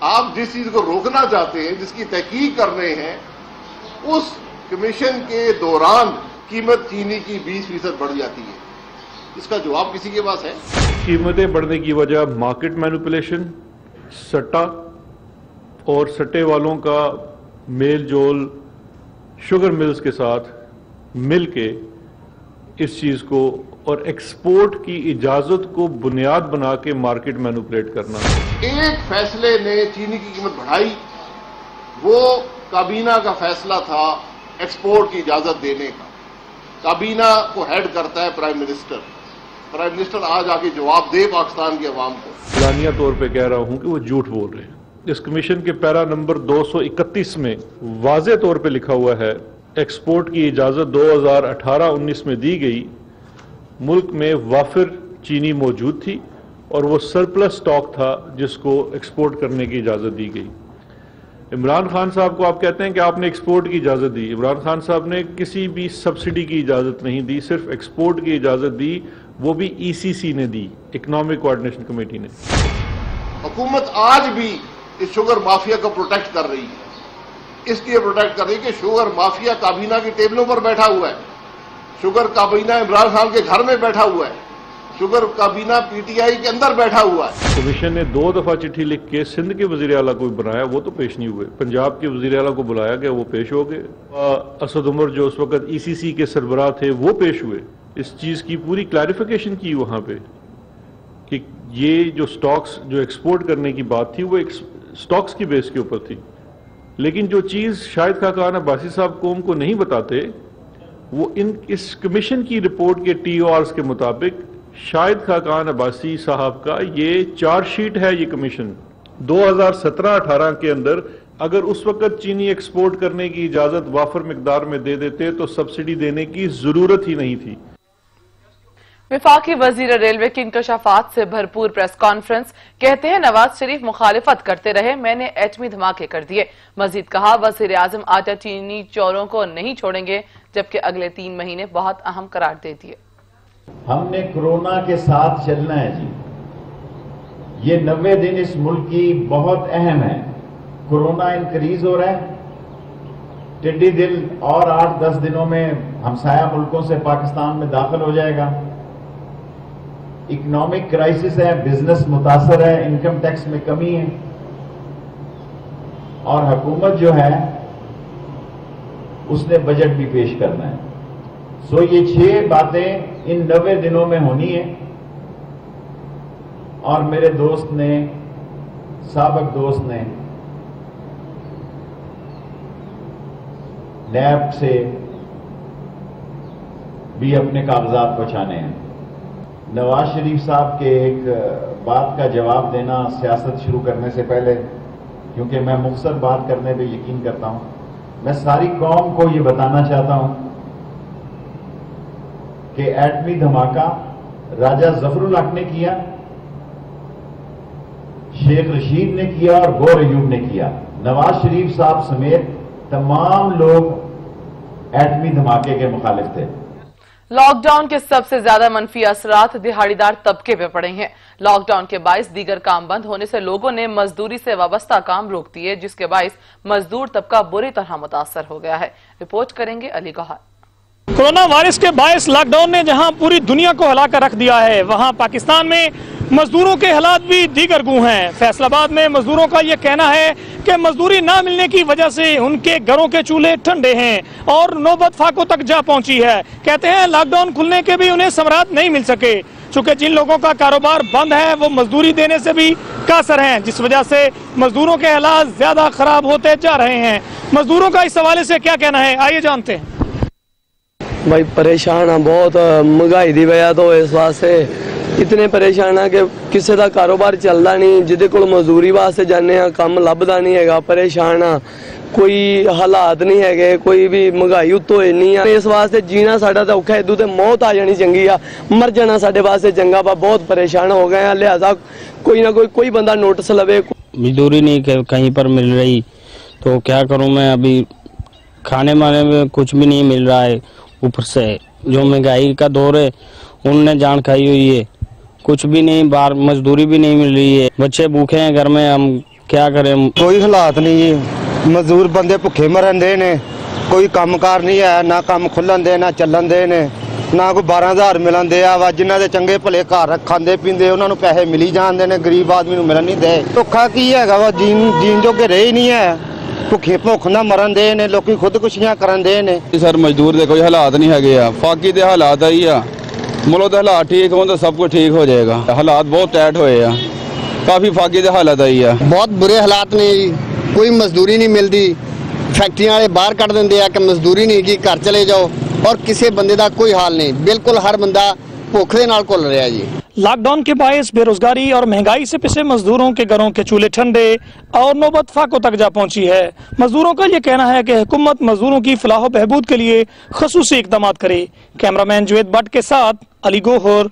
آپ جس چیز کو روکنا چاہتے ہیں، جس کی تحقیق کر رہے ہیں، اس کمیشن کے دوران قیمت چینی کی 20% بڑھ جاتی ہے، اس کا جواب کسی کے پاس ہے؟ قیمتیں بڑھنے کی وجہ مارکیٹ مینوپولیشن، سٹا اور سٹے والوں کا میل جول شوگر ملز کے ساتھ مل کے اس چیز کو اور ایکسپورٹ کی اجازت کو بنیاد بنا کے مارکیٹ مینوپولیٹ کرنا۔ ایک فیصلے نے چینی کی قیمت بڑھائی، وہ کابینہ کا فیصلہ تھا ایکسپورٹ کی اجازت دینے کا۔ کابینہ کو ہیڈ کرتا ہے پرائم منسٹر۔ پرائم منسٹر آج آ کے جواب دے پاکستان کے عوام کو۔ اعلانیہ طور پہ کہہ رہا ہوں کہ وہ جھوٹ بول رہے ہیں۔ اس کمیشن کے پیرا نمبر 231 میں واضح طور پہ لکھا ہوا ہے ایکسپورٹ کی اجازت 2018-19 میں دی گئی، ملک میں وافر چینی موجود تھی اور وہ سرپلس سٹاک تھا جس کو ایکسپورٹ کرنے کی اجازت دی گئی۔ عمران خان صاحب کو آپ کہتے ہیں کہ آپ نے ایکسپورٹ کی اجازت دی، عمران خان صاحب نے کسی بھی سبسڈی کی اجازت نہیں دی، صرف ایکسپورٹ کی اجازت دی، وہ بھی ای سی سی نے دی، اکنامک کوآرڈینیشن کمیٹی نے۔ حکومت آج بھی اس شوگر مافیا کو پروٹیکٹ کر رہی ہے، اس لیے پروٹیکٹ کر رہی ہے کہ شوگر مافیا کابینہ کی ٹیبلوں پر بیٹھا ہوا ہے، شوگر کابینہ عمران خان کے گھر میں بیٹھا ہوا ہے، شوگر کابینہ پی ٹی آئی کے اندر بیٹھا ہوا ہے۔ کمیشن نے 2 دفعہ چٹھی لکھ کے سندھ کے وزیر اعلیٰ کو بنایا، وہ تو پیش نہیں ہوئے، پنجاب کے وزیر اعلیٰ کو بلایا گیا، وہ پیش ہو گئے، اسد عمر جو اس وقت ای سی سی کے سربراہ تھے وہ پیش ہوئے، اس چیز کی پوری کلیریفیکیشن کی وہاں پہ کہ یہ جو سٹاکس جو ایکسپورٹ کرنے کی بات تھی وہ سٹاکس کی بیس کے اوپر تھی، لیکن جو چیز شاہد خاقان عباسی صاحب قوم کو نہیں بتاتے وہ اس کمیشن کی رپورٹ کے ٹی او آرز کے مطابق شاہد خاقان عباسی صاحب کا یہ چارج شیٹ ہے، یہ کمیشن 2017-18 کے اندر اگر اس وقت چینی ایکسپورٹ کرنے کی اجازت وافر مقدار میں دے دیتے تو سبسڈی دینے کی ضرورت ہی نہیں تھی۔ وفاقی وزیر ریلوے کی انکشافات سے بھرپور پریس کانفرنس، کہتے ہیں نواز شریف مخالفت کرتے رہے، میں نے ایٹمی دھماکے کر دیے۔ مزید کہا وزیر اعظم آٹا چینی چوروں کو نہیں چھوڑیں گے، جبکہ اگلے 3 مہینے بہت اہم قرار دے دیے۔ ہم نے کورونا کے ساتھ چلنا ہے جی، یہ 90 دن اس ملک کی بہت اہم ہے۔ کورونا انکریز ہو رہا ہے، ٹڈی دل اور 8-10 دنوں میں ہمسایہ ملکوں سے پاکستان میں داخل ہو جائے گا، اکنامک کرائسس ہے، بزنس متاثر ہے، انکم ٹیکس میں کمی ہے، اور حکومت جو ہے اس نے بجٹ بھی پیش کرنا ہے۔ سو یہ 6 باتیں ان 90 دنوں میں ہونی ہیں، اور میرے دوست نے، سابق دوست نے نیب سے بھی اپنے کاغذات پہنچانے ہیں۔ نواز شریف صاحب کے ایک بات کا جواب دینا سیاست شروع کرنے سے پہلے، کیونکہ میں مختصر بات کرنے پہ یقین کرتا ہوں، میں ساری قوم کو یہ بتانا چاہتا ہوں کہ ایٹمی دھماکہ راجہ ظفر الحق نے کیا، شیخ رشید نے کیا اور گور ایوب نے کیا۔ نواز شریف صاحب سمیت تمام لوگ ایٹمی دھماکے کے مخالف تھے۔ لاک ڈاؤن کے سب سے زیادہ منفی اثرات دہاڑی دار طبقے پہ پڑے ہیں۔ لاک ڈاؤن کے باعث دیگر کام بند ہونے سے لوگوں نے مزدوری سے وابستہ کام روک دیے، جس کے باعث مزدور طبقہ بری طرح متاثر ہو گیا ہے۔ رپورٹ کریں گے علی گوہر۔ کورونا وائرس کے باعث لاک ڈاؤن نے جہاں پوری دنیا کو ہلا کر رکھ دیا ہے، وہاں پاکستان میں مزدوروں کے حالات بھی دیگر گوں ہیں۔ فیصل آباد میں مزدوروں کا یہ کہنا ہے کہ مزدوری نہ ملنے کی وجہ سے ان کے گھروں کے چولہے ٹھنڈے ہیں اور نوبت فاقوں تک جا پہنچی ہے۔ کہتے ہیں لاک ڈاؤن کھلنے کے بھی انہیں ثمرات نہیں مل سکے، چونکہ جن لوگوں کا کاروبار بند ہے وہ مزدوری دینے سے بھی قاصر ہیں، جس وجہ سے مزدوروں کے حالات زیادہ خراب ہوتے جا رہے ہیں۔ مزدوروں کا اس حوالے سے کیا کہنا ہے، آئیے جانتے ہیں۔ بھائی پریشان ہاں بہت، مہنگائی دی وجہ تو اس واسطے اتنے پریشان ہاں کہ کسی دا کاروبار چلدا نہیں، جہدے کول مزدوری واسطے جانے ہاں کم لبدا نہیں ہے، پریشان ہاں۔ कोई हालात नहीं है, कोई भी महंगाई उत्तों इन्नी है, इस वास्ते जीना साडा तो औखा, इदू ते मौत आ जानी चंगी आ, मर जाना साडे वास्ते चंगा। बहुत परेशान हो गए हैं, लिहाजा कोई ना कोई बंदा नोटिस लवे। मजदूरी नहीं कहीं पर मिल रही तो क्या करूं मैं, अभी खाने माने में कुछ भी नहीं मिल रहा है, ऊपर से जो महंगाई का दौर है उनने जान खाई हुई है, कुछ भी नहीं, बाहर मजदूरी भी नहीं मिल रही है, बच्चे भूखे हैं घर में, हम क्या करें। कोई हालात नहीं है, मजदूर बंदे भुखे मरन दे ने, कोई कामकार नहीं है, ना काम खुलन दे ना चलन दे ने, ना कोई 12,000 मिलन दे आ, जिन्हां दे चंगे भले घर खांदे पींदे उन्हां नूं पैसे मिली जांदे ने, गरीब आदमी नूं मिलन नहीं दे। धोखा की हैगा वा, जीन जोगे रहे नहीं है, भुखे भुख ना मरन दे ने, लोकी खुदकुशियां करन दे ने। सर मजदूर दे कोई हालात नहीं हैगे आ, फाकी दे हालात आई आ, मुल्क दे हालात ठीक हों तो सब कुछ ठीक हो जाएगा। हालात बहुत टाइट होए आ, काफी फाकी दे हालात आई आ, बहुत बुरे हालात ने, कोई मजदूरी नहीं मिलती, फैक्ट्रियां वाले बाहर कट देंगे आ कि मजदूरी नहीं की, घर चले जाओ, और किसी बंदे का कोई हाल नहीं, बिल्कुल हर बंदा भुख दे नाल घुल रहा जी। लॉकडाउन के बायस बेरोजगारी और महंगाई से पिसे मजदूरों के घरों के चूल्हे ठंडे और नौबत फाकों तक जा पहुंची है। मजदूरों का ये कहना है कि हुकूमत मजदूरों की फलाह बहबूद के लिए खसूसी इकदाम करे। कैमरामैन जुवेद भट्ट के साथ अली गोहर।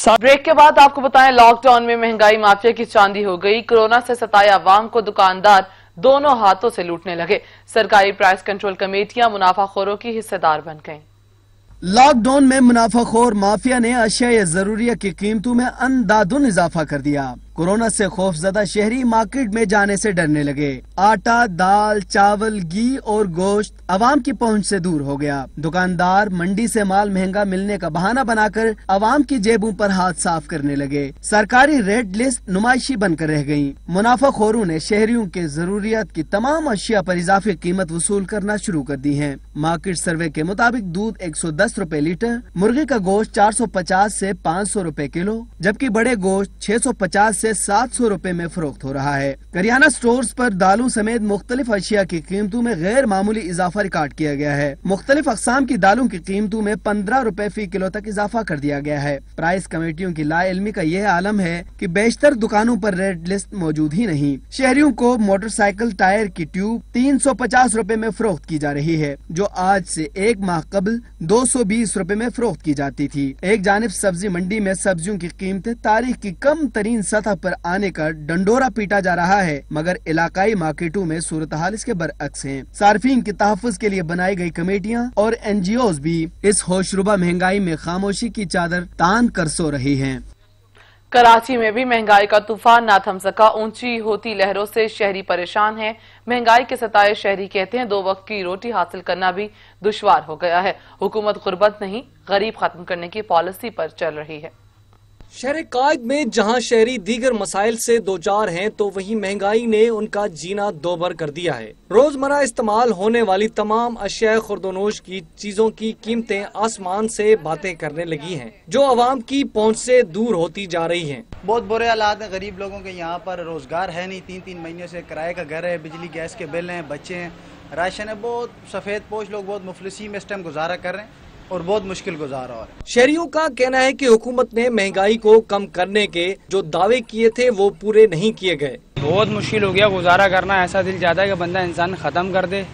ब्रेक के बाद आपको बताएं, लॉकडाउन में महंगाई माफिया की चांदी हो गई। कोरोना से सताए अवाम को दुकानदार दोनों हाथों से लूटने लगे। सरकारी प्राइस कंट्रोल कमेटियां मुनाफाखोरों की हिस्सेदार बन गईं। लॉकडाउन में मुनाफाखोर माफिया ने अशिया जरूरिया की कीमतों में अंधाधुंध इजाफा कर दिया। कोरोना से खौफजदा शहरी मार्केट में जाने से डरने लगे। आटा, दाल, चावल, घी और गोश्त आवाम की पहुंच से दूर हो गया। दुकानदार मंडी से माल महंगा मिलने का बहाना बनाकर आवाम की जेबों पर हाथ साफ करने लगे। सरकारी रेड लिस्ट नुमाइशी बनकर रह गयी। मुनाफाखोरों ने शहरियों के जरूरियात की तमाम अशिया पर इजाफी कीमत वसूल करना शुरू कर दी है। मार्केट सर्वे के मुताबिक दूध 110 रुपए लीटर, मुर्गी का गोश्त 450 से 500 रुपए किलो, जबकि बड़े गोश्त 650 से 700 रुपए में फरोख्त हो रहा है। करियाना स्टोर्स पर दालों समेत मुख्तलिफ अशिया की कीमतों में गैर मामूली इजाफा रिकॉर्ड किया गया है। मुख्तलिफ अक़साम की दालों की कीमतों में 15 रुपए फी किलो तक इजाफा कर दिया गया है। प्राइस कमेटियों की लाइल्मी का यह आलम है कि बेशतर दुकानों पर रेड लिस्ट मौजूद ही नहीं। शहरियों को मोटरसाइकिल टायर की ट्यूब 350 रुपए में फरोख्त की जा रही है, जो आज से एक माह कबल 220 रुपए में फरोख्त की जाती थी। एक जानिब सब्जी मंडी में सब्जियों की कीमतें तारीख की कम तरीन सतह पर आने का डंडोरा पीटा जा रहा है, मगर इलाकाई मार्केटों में सूरत हाल इसके बरअक्स है। सार्फिन के तहफ़्फ़ुज़ के लिए बनाई गई कमेटियां और NGOs भी इस होशरुबा महंगाई में खामोशी की चादर तान कर सो रही हैं। कराची में भी महंगाई का तूफान ना थम सका। ऊंची होती लहरों से शहरी परेशान हैं। महंगाई के सताए शहरी कहते हैं 2 वक्त की रोटी हासिल करना भी दुश्वार हो गया है। हुकूमत गुर्बत नहीं, गरीब खत्म करने की पॉलिसी पर चल रही है। शहर कायद में जहां शहरी दीगर मसाइल से दोचार हैं, तो वहीं महंगाई ने उनका जीना दोबर कर दिया है। रोजमर्रा इस्तेमाल होने वाली तमाम अशिया खुर्दोनोश की चीजों की कीमतें आसमान से बातें करने लगी हैं, जो आवाम की पहुंच से दूर होती जा रही हैं। बहुत बुरे हालात हैं गरीब लोगों के। यहाँ पर रोजगार है नहीं, 3-3 महीने से किराए का घर है, बिजली गैस के बिल हैं, बच्चे हैं, राशन है। बहुत सफेद पोश लोग बहुत मुफलिसी में इस टाइम गुजारा कर रहे हैं और बहुत मुश्किल गुजारा हो रहा है। शहरियों का कहना है कि हुकूमत ने महंगाई को कम करने के जो दावे किए थे वो पूरे नहीं किए गए। बहुत मुश्किल हो गया गुजारा करना। ऐसा दिल चाहता है कि बंदा इंसान खत्म कर दे,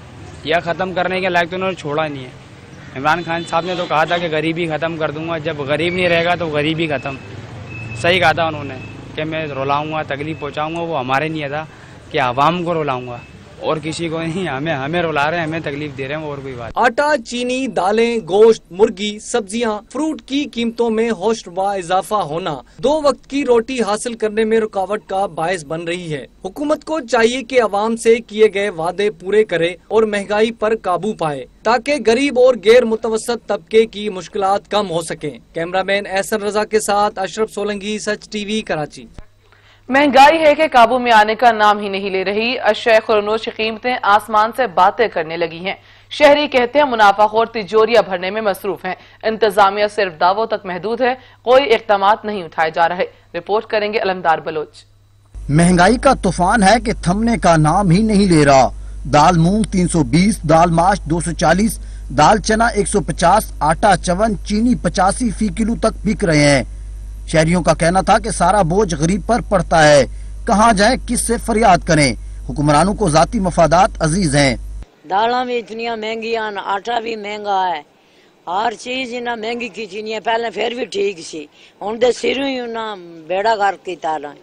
या खत्म करने के लायक तो उन्होंने छोड़ा नहीं है। इमरान खान साहब ने तो कहा था कि गरीबी खत्म कर दूंगा, जब गरीब नहीं रहेगा तो गरीबी खत्म। सही कहा था उन्होंने कि मैं रुलाऊंगा, तकलीफ पहुँचाऊंगा, वो हमारे नहीं था कि आवाम को रुलाऊंगा और किसी को नहीं। हमें रुला रहे हैं, हमें तकलीफ दे रहे हैं, और कोई बात। आटा, चीनी, दालें, गोश्त, मुर्गी, सब्जियां, फ्रूट की कीमतों में होशरुबा इजाफा होना 2 वक्त की रोटी हासिल करने में रुकावट का बायस बन रही है। हुकूमत को चाहिए कि अवाम से किए गए वादे पूरे करे और महंगाई पर काबू पाए, ताकि गरीब और गैर मुतवसत तबके की मुश्किलात कम हो सके। कैमरामैन एहसन रजा के साथ अशरफ सोलंकी, सच TV, कराची। महंगाई है कि काबू में आने का नाम ही नहीं ले रही। अशिया खुर्दोनोश की कीमतें आसमान से बातें करने लगी हैं। शहरी कहते हैं मुनाफाखोर तिजोरियां भरने में मसरूफ हैं। इंतजामिया सिर्फ दावों तक महदूद है, कोई इक़दामात नहीं उठाए जा रहे। रिपोर्ट करेंगे अलमदार बलोच। महंगाई का तूफान है कि थमने का नाम ही नहीं ले रहा। दाल मूंग 320, दाल माश 240, दाल चना 150, आटा चवन, चीनी 85 फी किलो तक बिक रहे हैं। शहरियों का कहना था कि सारा बोझ गरीब पर पड़ता है, कहाँ जाए, किससे फरियाद करें। हुक्मरानों को जाती मफादात अजीज हैं। दालां भी इतनी महंगियां, आटा भी महंगा है, हर चीज इन्ना महंगी की चीनी है। पहले फिर भी ठीक सी, हुण दे सिरों ही उन्ना बेड़ा गर्क कीता ना।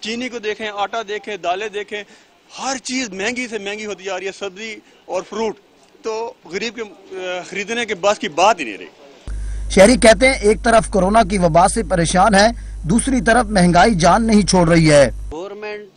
चीनी को देखें, आटा देखें, दालें देखें, हर चीज महंगी से महंगी होती जा रही है। सब्जी और फ्रूट तो गरीब के खरीदने के बस की बात ही नहीं रही। शहरी कहते हैं एक तरफ कोरोना की वबा से परेशान है, दूसरी तरफ महंगाई जान नहीं छोड़ रही है। गवर्नमेंट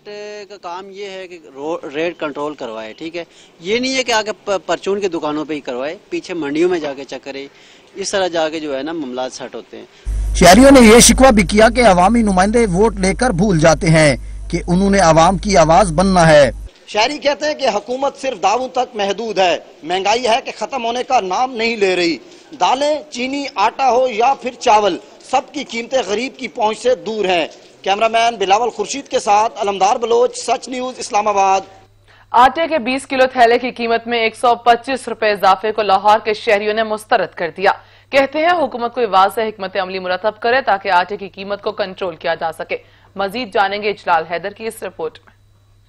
का काम ये है कि रेट कंट्रोल करवाए, ठीक है। ये नहीं है कि आगे परचून की दुकानों पे ही करवाए, पीछे मंडियों में जाके चेक करे। इस तरह जाके जो है ना मामला सेट होते हैं। शहरियों ने ये शिकवा भी किया कि अवामी नुमाइंदे वोट लेकर भूल जाते हैं कि उन्होंने आवाम की आवाज बनना है। शहरी कहते हैं कि हुकूमत सिर्फ दावों तक महदूद है, महंगाई है कि खत्म होने का नाम नहीं ले रही। दालें, चीनी, आटा हो या फिर चावल, सबकी कीमतें गरीब की पहुंच से दूर हैं। कैमरामैन बिलावल खुर्शीद के साथ अलमदार बलोच, सच न्यूज, इस्लामाबाद। आटे के 20 किलो थैले की कीमत में 125 रुपए इजाफे को लाहौर के शहरियों ने मुस्तरद कर दिया। कहते हैं हुकूमत कोई वाज़ेह हिकमत अमली मुरतब करे ताकि आटे की कीमत को कंट्रोल किया जा सके। मजीद जानेंगे इजलाल हैदर की इस रिपोर्ट में।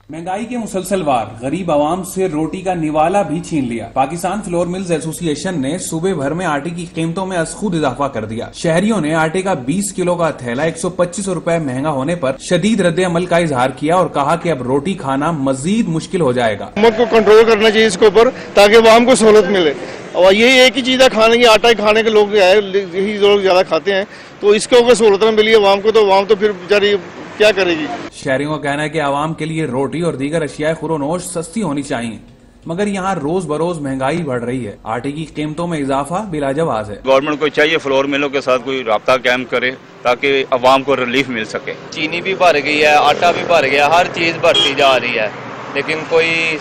महंगाई के मुसलसल वार गरीब आवाम से रोटी का निवाला भी छीन लिया। पाकिस्तान फ्लोर मिल्स एसोसिएशन ने सूबे भर में आटे की कीमतों में अज खुद इजाफा कर दिया। शहरियों ने आटे का 20 किलो का थैला 125 रुपए महंगा होने पर शदीद रद्द अमल का इजहार किया और कहा कि अब रोटी खाना मजीद मुश्किल हो जाएगा। हुकूमत को कंट्रोल करना चाहिए इसके ऊपर ताकि आवाम को सहूलत मिले। और यही एक ही चीज है खाने की, आटा ही खाने के लोग यही लोग ज्यादा खाते हैं, तो इसके ऊपर सहूलत न मिली आवाम को, तो आवाम तो फिर बेचारी क्या करेगी। शहरियों का कहना है कि आवाम के लिए रोटी और दीगर अशिया खुरोनोश सस्ती होनी चाहिए, मगर यहाँ रोज बरोज महंगाई बढ़ रही है। आटे की कीमतों में इजाफा बिलाजवाज है। गवर्नमेंट को चाहिए फ्लोर मिलों के साथ कोई राब्ता कायम करे ताकि अवाम को रिलीफ मिल सके। चीनी भी बढ़ गई है, आटा भी बढ़ गया, हर चीज बढ़ती जा रही है, लेकिन कोई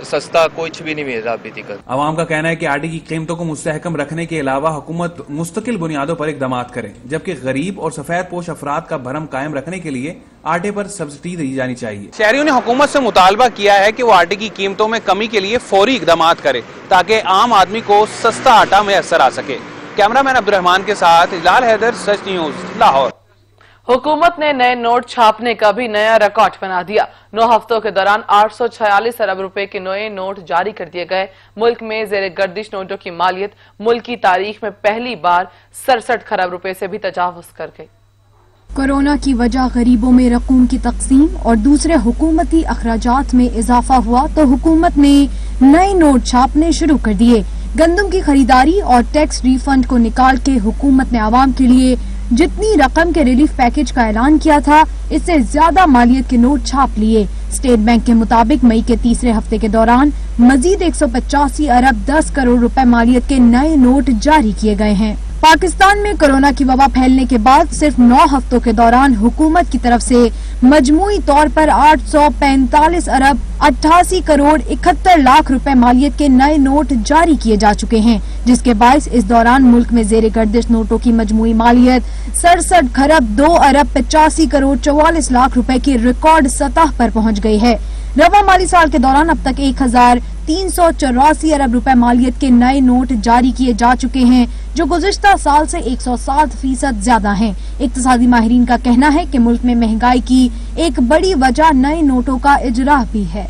सस्ता कुछ भी नहीं मिल रहा अभी तक। आवाम का कहना है कि आटे की कीमतों को मुस्तहकम रखने के अलावा हुकूमत मुस्तकिल बुनियादों पर इकदाम करे, जबकि गरीब और सफेद पोश अफराद का भरम कायम रखने के लिए आटे पर सब्सिडी दी जानी चाहिए। शहरियों ने हुकूमत से मुतालबा किया है कि वो आटे की कीमतों में कमी के लिए फौरी इकदाम करे ताकि आम आदमी को सस्ता आटा मैसर आ सके। कैमरामैन अब्दुर्रहमान के साथ इजलाल हैदर, सच न्यूज, लाहौर। हुकूमत ने नए नोट छापने का भी नया रिकॉर्ड बना दिया। 9 हफ्तों के दौरान 846 अरब रुपए के नए नोट जारी कर दिए गए। मुल्क में जेर गर्दिश नोटों की मालियत मुल्क की तारीख में पहली बार 67 खरब रुपए से भी तजावुज कर गई। कोरोना की वजह गरीबों में रकूम की तकसीम और दूसरे हुकूमती अखराजात में इजाफा हुआ तो हुकूमत ने नए नोट छापने शुरू कर दिए। गंदम की खरीदारी और टैक्स रिफंड को निकाल के हुकूमत ने आवाम के लिए जितनी रकम के रिलीफ पैकेज का ऐलान किया था, इससे ज्यादा मालियत के नोट छाप लिए। स्टेट बैंक के मुताबिक मई के तीसरे हफ्ते के दौरान मजीद 185 अरब 10 करोड़ रुपए मालियत के नए नोट जारी किए गए हैं। पाकिस्तान में कोरोना की वबा फैलने के बाद सिर्फ 9 हफ्तों के दौरान हुकूमत की तरफ से मजमूई तौर पर 845 अरब 88 करोड़ 71 लाख रुपए मालियत के नए नोट जारी किए जा चुके हैं, जिसके बायस इस दौरान मुल्क में जेर गर्दिश नोटों की मजमूई मालियत 67 खरब 2 अरब 85 करोड़ 44 लाख रुपए की रिकॉर्ड सतह पर पहुँच गई है। रवा माली साल के दौरान अब तक 1384 अरब रुपए मालियत के नए नोट जारी किए जा चुके हैं, जो गुज़िश्ता साल से 107% ज्यादा हैं। इक्तिसादी माहिरीन का कहना है कि मुल्क में महंगाई की एक बड़ी वजह नए नोटों का इजरा भी है।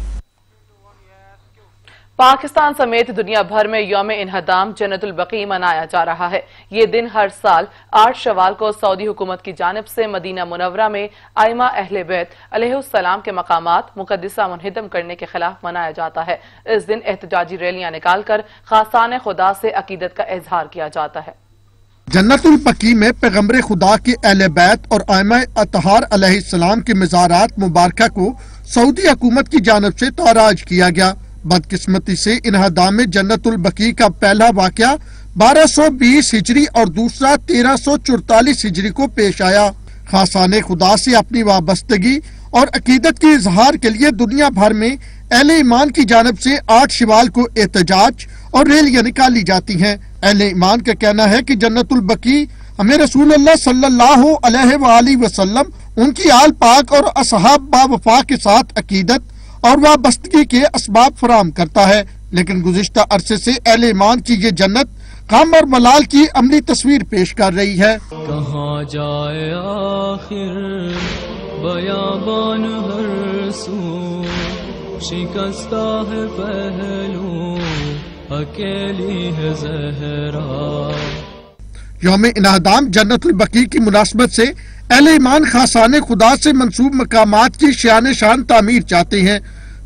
पाकिस्तान समेत दुनिया भर में यौम इन्हदाम जन्नतुल बकी मनाया जा रहा है। ये दिन हर साल 8 शवाल को सऊदी हुकूमत की जानिब से मदीना मुनव्वरा में आइमा अहले बैत अलैहिस्सलाम के मकामात मुकद्दसा मुनहदम करने के खिलाफ मनाया जाता है। इस दिन एहतजाजी रैलियां निकालकर खासाने खुदा से अकीदत का इजहार किया जाता है। जन्नतुल बकी में पैगम्बर खुदा के अहले बैत और आइमा अतहार अलैहिस्सलाम के मज़ारात मुबारका को सऊदी हुकूमत की जानिब से ताराज किया गया। बदकिस्मती से इन्हदाम में जन्नतुल बकी का पहला वाक़या 1220 हिजरी और दूसरा 1344 हिजरी को पेश आया। खासाने खुदा से अपनी वाबस्तगी और अकीदत के इजहार के लिए दुनिया भर में अहले ईमान की जानिब से 8 शवाल को एहतजाज और रैलियां निकाली जाती हैं। अहले ईमान का कहना है कि जन्नतुल बकी हमें रसूलुल्लाह सल्लल्लाहु अलैहि वसल्लम, उनकी आल पाक और असहाब बावफा के साथ अकीदत और वाबस्तगी के असबाब फराम करता है, लेकिन गुज़िश्ता अरसे से अहले ईमान की ये जन्नत गम और मलाल की अमली तस्वीर पेश कर रही है। कहाँ जाए आखिर बयाबान हर सू, शिकस्ता है पहलू अकेली है ज़हरा। यौम इनादाम जन्नतुल बकी की मुनासबत से अहले ईमान खासाने खुदा से मंसूब मकामात की शान शान तामीर चाहते हैं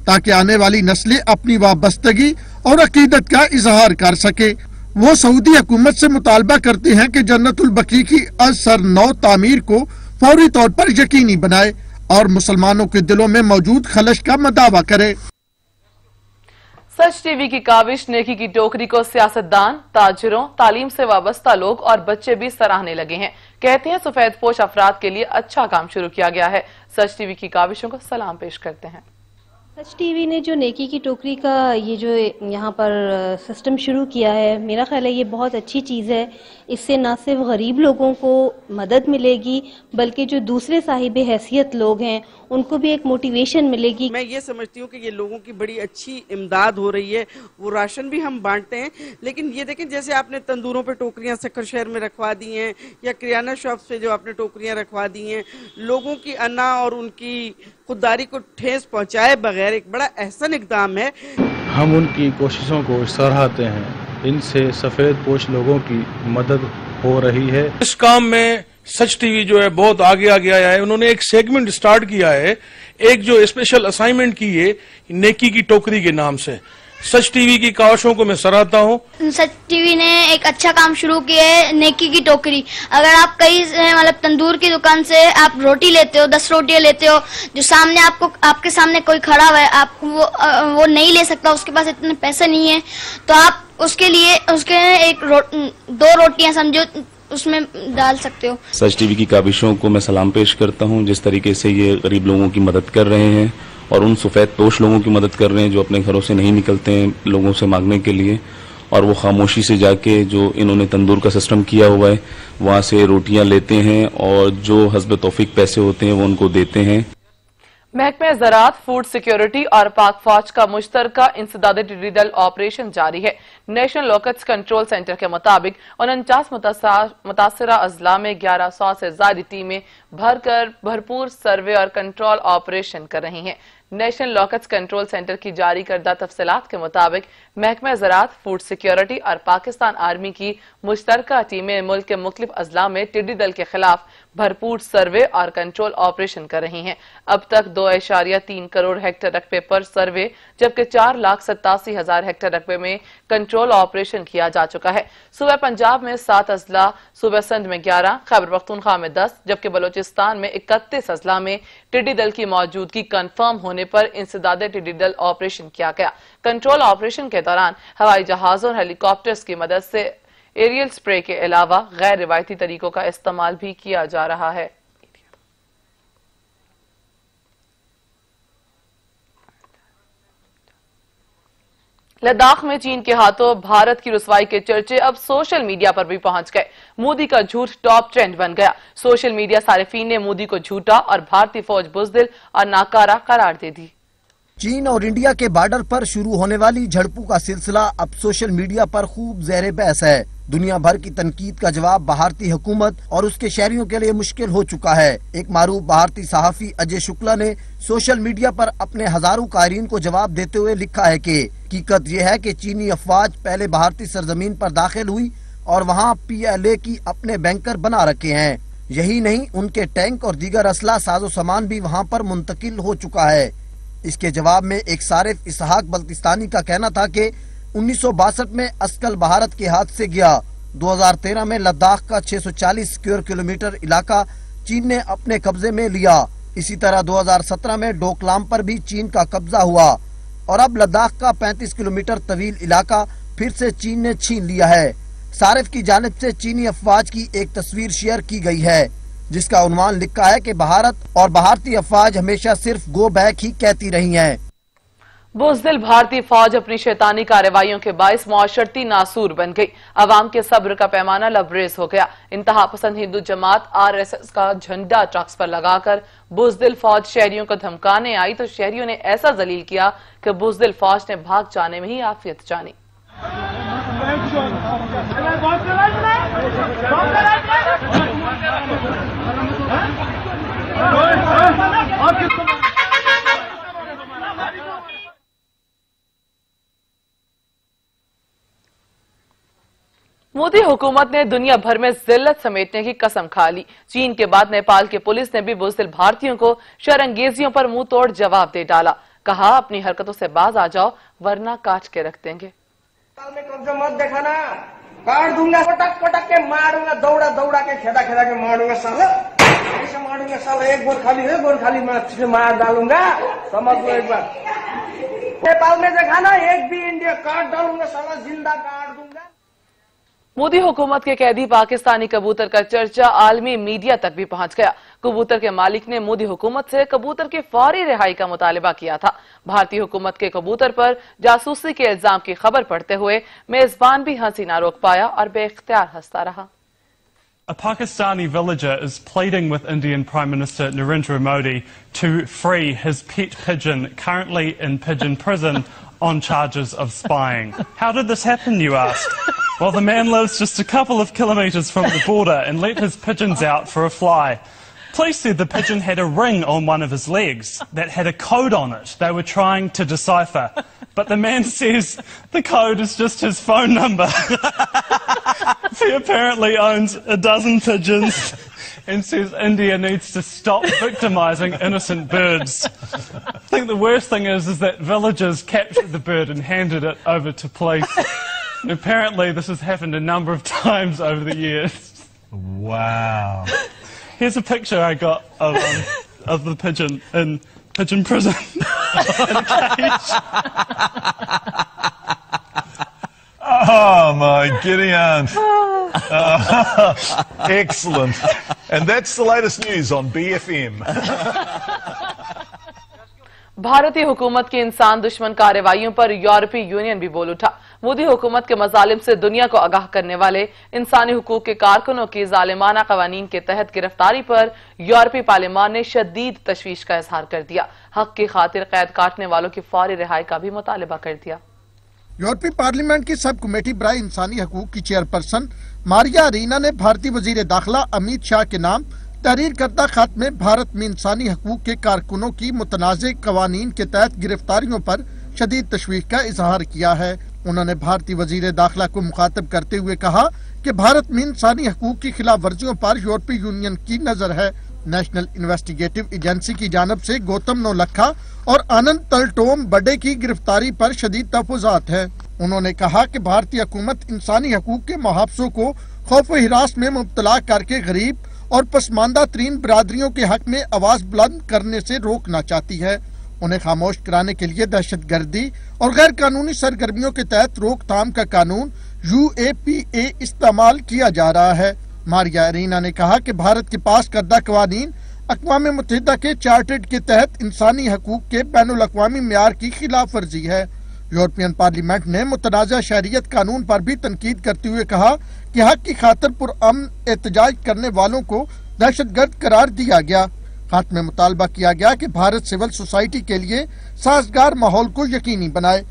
ताकि आने वाली नस्लें अपनी वाबस्तगी और अकीदत का इजहार कर सके। वो सऊदी हुकूमत से मुतालबा करते हैं कि जन्नतुल बकी की असर नौ तामीर को फौरी तौर पर यकीनी बनाए और मुसलमानों के दिलों में मौजूद खलश का मदावा करे। सच टीवी की काविश नेकी की टोकरी को सियासतदान, ताजिरों, तालीम से वाबस्ता लोग और बच्चे भी सराहने लगे हैं। कहते हैं सफेद पोश अफराद के लिए अच्छा काम शुरू किया गया है। सच टीवी की काविशों को सलाम पेश करते हैं। सच टीवी ने जो नेकी की टोकरी का ये जो यहाँ पर सिस्टम शुरू किया है, मेरा ख्याल है ये बहुत अच्छी चीज़ है। इससे न सिर्फ गरीब लोगों को मदद मिलेगी बल्कि जो दूसरे साहिब हैसियत लोग हैं उनको भी एक मोटिवेशन मिलेगी। मैं ये समझती हूँ कि ये लोगों की बड़ी अच्छी इमदाद हो रही है। वो राशन भी हम बांटते हैं, लेकिन ये देखें जैसे आपने तंदूरों पे टोकरियाँ सक्कर शहर में रखवा दी हैं या किराना शॉप्स पे जो आपने टोकरियाँ रखवा दी हैं, लोगों की अना और उनकी खुददारी को ठेस पहुँचाए बगैर एक बड़ा अहसन इक़दाम है। हम उनकी कोशिशों को सराहते हैं। इनसे सफ़ेद पोश लोगों की मदद हो रही है। इस काम में सच टीवी जो है बहुत आगे आया है। उन्होंने एक सेगमेंट स्टार्ट किया है, एक जो स्पेशल असाइनमेंट की है नेकी की टोकरी के नाम से। सच टीवी की काविशों को मैं सराहता हूँ। सच टीवी ने एक अच्छा काम शुरू किया है, नेकी की टोकरी। अगर आप कहीं मतलब तंदूर की दुकान से आप रोटी लेते हो, 10 रोटियां लेते हो, जो सामने आपके सामने कोई खड़ा हुआ है, आप वो नहीं ले सकता, उसके पास इतने पैसे नहीं है, तो आप उसके लिए एक 2 रोटियां समझो उसमें डाल सकते हो। सच टीवी की काविशों को मैं सलाम पेश करता हूँ। जिस तरीके से ये गरीब लोगों की मदद कर रहे हैं और उन सफ़ेद पोश लोगों की मदद कर रहे हैं जो अपने घरों से नहीं निकलते हैं लोगों से मांगने के लिए, और वो खामोशी से जाके जो इन्होंने तंदूर का सिस्टम किया हुआ है वहाँ से रोटियां लेते हैं और जो हस्ब तौफीक पैसे होते हैं वो उनको देते हैं। महकमे ज़राअत, फूड सिक्योरिटी और पाक फौज का मुश्तरका इंसदादी टिड्डी दल ऑपरेशन जारी है। नेशनल लोकट्स कंट्रोल सेंटर के मुताबिक 49 मुतासरा अजला में 1100 से ज्यादा टीमें भरकर भरपूर सर्वे और कंट्रोल ऑपरेशन कर रही हैं। नेशनल लोकट्स कंट्रोल सेंटर की जारी करदा तफसीलात के मुताबिक महकमा ज़राअत, फूड सिक्योरिटी और पाकिस्तान आर्मी की मुश्तरका टीमें मुल्क के मुख्तलिफ अजला में टिड्डी दल के खिलाफ भरपूर सर्वे और कंट्रोल ऑपरेशन कर रही हैं। अब तक 2.3 करोड़ हेक्टेयर रकबे पर सर्वे जबकि 4,87,000 हेक्टेयर रकबे में कंट्रोल ऑपरेशन किया जा चुका है। सूबा पंजाब में 7 अजला, सूबा सिंध में 11, खैबर पख्तूनख्वा में 10 जबकि बलोचिस्तान में 31 अजला में टिड्डी दल की मौजूदगी कंफर्म होने पर इंसदादे टिड्डी दल ऑपरेशन किया गया। कंट्रोल ऑपरेशन के दौरान हवाई जहाजों और हेलीकॉप्टर्स की मदद से एरियल स्प्रे के अलावा गैर रिवायती तरीकों का इस्तेमाल भी किया जा रहा है। लद्दाख में चीन के हाथों भारत की रुसवाई के चर्चे अब सोशल मीडिया पर भी पहुंच गए। मोदी का झूठ टॉप ट्रेंड बन गया। सोशल मीडिया सारिफीन ने मोदी को झूठा और भारतीय फौज बुज़दिल और नाकारा करार दे दी। चीन और इंडिया के बॉर्डर पर शुरू होने वाली झड़पों का सिलसिला अब सोशल मीडिया पर खूब ज़ेरे बहस है। दुनिया भर की तनकीद का जवाब भारतीय हुकूमत और उसके शहरियों के लिए मुश्किल हो चुका है। एक मारूफ भारतीय सहाफी अजय शुक्ला ने सोशल मीडिया पर अपने हजारों कायरीन को जवाब देते हुए लिखा है कि हकीकत यह है कि चीनी अफवाज पहले भारतीय सरजमीन पर दाखिल हुई और वहाँ PLA की अपने बैंकर बना रखे हैं। यही नहीं, उनके टैंक और दीगर असला साजो सामान भी वहाँ पर मुंतकिल हो चुका है। इसके जवाब में एक सारिफ इसहाक बल्तिस्तानी का कहना था कि 1962 में अस्कल भारत के हाथ से गया। 2013 में लद्दाख का 640 स्क्वायर किलोमीटर इलाका चीन ने अपने कब्जे में लिया। इसी तरह 2017 में डोकलाम पर भी चीन का कब्जा हुआ और अब लद्दाख का 35 किलोमीटर तवील इलाका फिर से चीन ने छीन लिया है। सारिफ की जानिब से चीनी अफवाज की एक तस्वीर शेयर की गई है जिसका उन्वान लिखा है कि भारत और भारतीय अफवाज हमेशा सिर्फ गो बैक ही कहती रही हैं। बुज़दिल भारतीय फौज अपनी शैतानी कार्रवाइयों के बाइस मुआशरती नासूर बन गई। अवाम के सब्र का पैमाना लबरेज हो गया। इंतहा पसंद हिंदू जमात RSS का झंडा ट्रक्स पर लगाकर बुज़दिल फौज शहरियों को धमकाने आई तो शहरियों ने ऐसा जलील किया कि बुज़दिल फौज ने भाग जाने में ही आफियत जानी। मोदी हुकूमत ने दुनिया भर में जिल्लत समेटने की कसम खा ली। चीन के बाद नेपाल की पुलिस ने भी बुज़दिल भारतीयों को शरंगेजियों पर मुंह तोड़ जवाब दे डाला। कहा, अपनी हरकतों से बाज आ जाओ वरना काट के रख देंगे। मत देखाना, काट दूंगा, पटक पटक के मारूंगा, दौड़ा दौड़ा के खेदा खेदा के मारूंगा, साला ऐसे मारूंगा, साला एक गोल खाली मार डालूंगा, समझ लो एक बार। नेपाल में देखाना, एक भी इंडिया काट डालूंगा, साला जिंदा काट दूंगा। मोदी हुकूमत के कैदी पाकिस्तानी कबूतर का चर्चा आलमी मीडिया तक भी पहुंच गया। कबूतर के मालिक ने मोदी हुकूमत से कबूतर की फौरी रिहाई का मुतालिबा किया था। भारतीय हुकूमत के कबूतर पर जासूसी के इल्जाम की खबर पढ़ते हुए मेजबान भी हंसी ना रोक पाया और बेख्तियार हंसता रहा। A Pakistani villager is pleading with Indian Prime Minister Narendra Modi to free his pet pigeon, currently in pigeon prison, on charges of spying. How did this happen, you ask? Well, the man lives just a couple of kilometres from the border and let his pigeons out for a fly. Police said the pigeon had a ring on one of his legs that had a code on it they were trying to decipher. But the man says the code is just his phone number. He apparently owns a dozen pigeons and says India needs to stop victimising innocent birds. I think the worst thing is that villagers captured the bird and handed it over to police. And apparently this has happened a number of times over the years. Wow. Here's a picture I got of the pigeon in pigeon prison. In a cage. Oh my Gideon. Excellent. And that's the latest news on BFM. भारतीय हुकूमत की इंसान दुश्मन कार्रवाइयों पर यूरोपीय union भी बोल उठा। मोदी हुकूमत के मजालिम से दुनिया को आगाह करने वाले इंसानी हुकूक के कारकुनों की जालिमाना कवानीन के तहत गिरफ्तारी पर यूरोपीय पार्लियामान ने शदीद तशवीश का इजहार कर दिया। हक की खातिर कैद काटने वालों की फौरी रिहाई का भी मुतालिबा कर दिया। यूरोपीय पार्लियामेंट की सब कमेटी बराए इंसानी हकूक की चेयरपर्सन मारिया अरीना ने भारतीय वजीर दाखिला अमित शाह के नाम तहरीर करदा खत में भारत में इंसानी हकूक के कारकुनों की मुतनाज़े कवानीन के तहत गिरफ्तारियों पर शदीद तशवीश का इजहार किया है। उन्होंने भारतीय वजीर दाखिला को मुखातब करते हुए कहा कि भारत में इंसानी हकूक की खिलाफ वर्जियों पर यूरोपीय यूनियन की नजर है। नेशनल इन्वेस्टिगेटिव एजेंसी की जानब से गौतम नौलखा और आनंद तलटोम बड़े की गिरफ्तारी पर शदीद तहफ़्फ़ुज़ात है। उन्होंने कहा कि भारतीय हुकूमत इंसानी हकूक के मुहाफ़िज़ों को खौफ व हिरास में मुब्तला करके गरीब और पसमानदा तरीन बरादरियों के हक में आवाज बुलंद करने से रोकना चाहती है। उन्हें खामोश कराने के लिए दहशत गर्दी और गैर कानूनी सरगर्मियों के तहत रोकथाम का कानून UAPA इस्तेमाल किया जा रहा है। मारिया अरीना ने कहा कि भारत के पास करदा कवानीन अक़वाम मुत्तहिदा के चार्टर्ड के तहत इंसानी हकूक के बैनुल अक़वामी मेयार की खिलाफ वर्जी है। यूरोपियन पार्लियामेंट ने मुतनाज़ा शहरियत कानून पर भी तनकीद करते हुए कहा कि हक की खातिर पुरअमन एहतजाज करने वालों को दहशतगर्द करार दिया गया। खत में मुतालबा किया गया कि भारत सिविल सोसाइटी के लिए साजगार माहौल को यकीनी बनाए,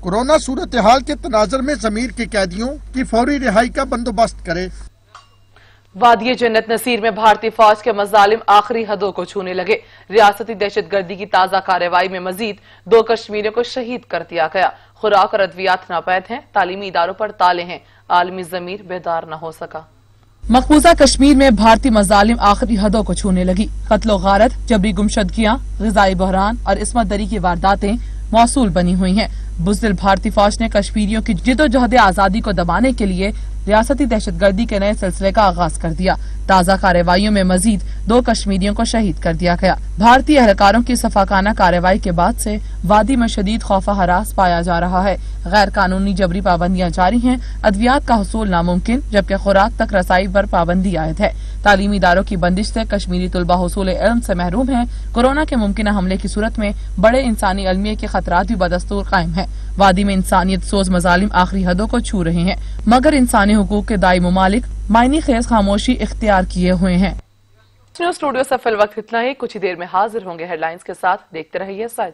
कोरोना सूरत हाल के तनाजर में ज़मीर के कैदियों की फौरी रिहाई का बंदोबस्त करे। वादिये जन्नत नसीर में भारतीय फौज के मजालिम आखिरी हदों को छूने लगे। रियासती दहशतगर्दी की ताज़ा कार्रवाई में मजीद 2 कश्मीरियों को शहीद कर दिया गया। खुराक और अद्वियात नापैद हैं, तालीमी इदारों पर ताले हैं, आलमी ज़मीर बेदार न हो सका। मकबूजा कश्मीर में भारतीय मजालिम आखिरी हदों को छूने लगी। कत्लो गारत, जबरी गुमशदगियां, ग़िज़ाई बहरान और इस्मत दरी की वारदातें मौसूल बनी हुई हैं। बुज़दिल भारतीय फौज ने कश्मीरियों की जिद्दोजहद आज़ादी को दबाने के लिए रियासती दहशतगर्दी के नए सिलसिले का आगाज कर दिया। ताज़ा कार्रवाइयों में मजीद 2 कश्मीरियों को शहीद कर दिया गया। भारतीय एहलकारों की सफाकाना कार्रवाई के बाद से वादी में शदीद खौफ हरास पाया जा रहा है। गैर कानूनी जबरी पाबंदियां जारी हैं, अद्वियात का हुसूल नामुमकिन, जबकि खुराक तक रसाई पर पाबंदी आयद है। तालीमी इदारों की बंदिश से कश्मीरी तुलबा हुसूल इल्म से महरूम है। कोरोना के मुमकिन हमले की सूरत में बड़े इंसानी अलमिया के खतरात भी बदस्तूर कायम है। वादी में इंसानियत सोज मजालिम आखिरी हदों को छू रहे हैं, मगर इंसानी हुकूक के दाई मुमालिक मायनी खेज खामोशी इख्तियार किए हुए हैं। न्यूज़ स्टूडियो से फिल वक्त इतना ही। कुछ ही देर में हाजिर होंगे हेडलाइंस के साथ। देखते रहिए सच।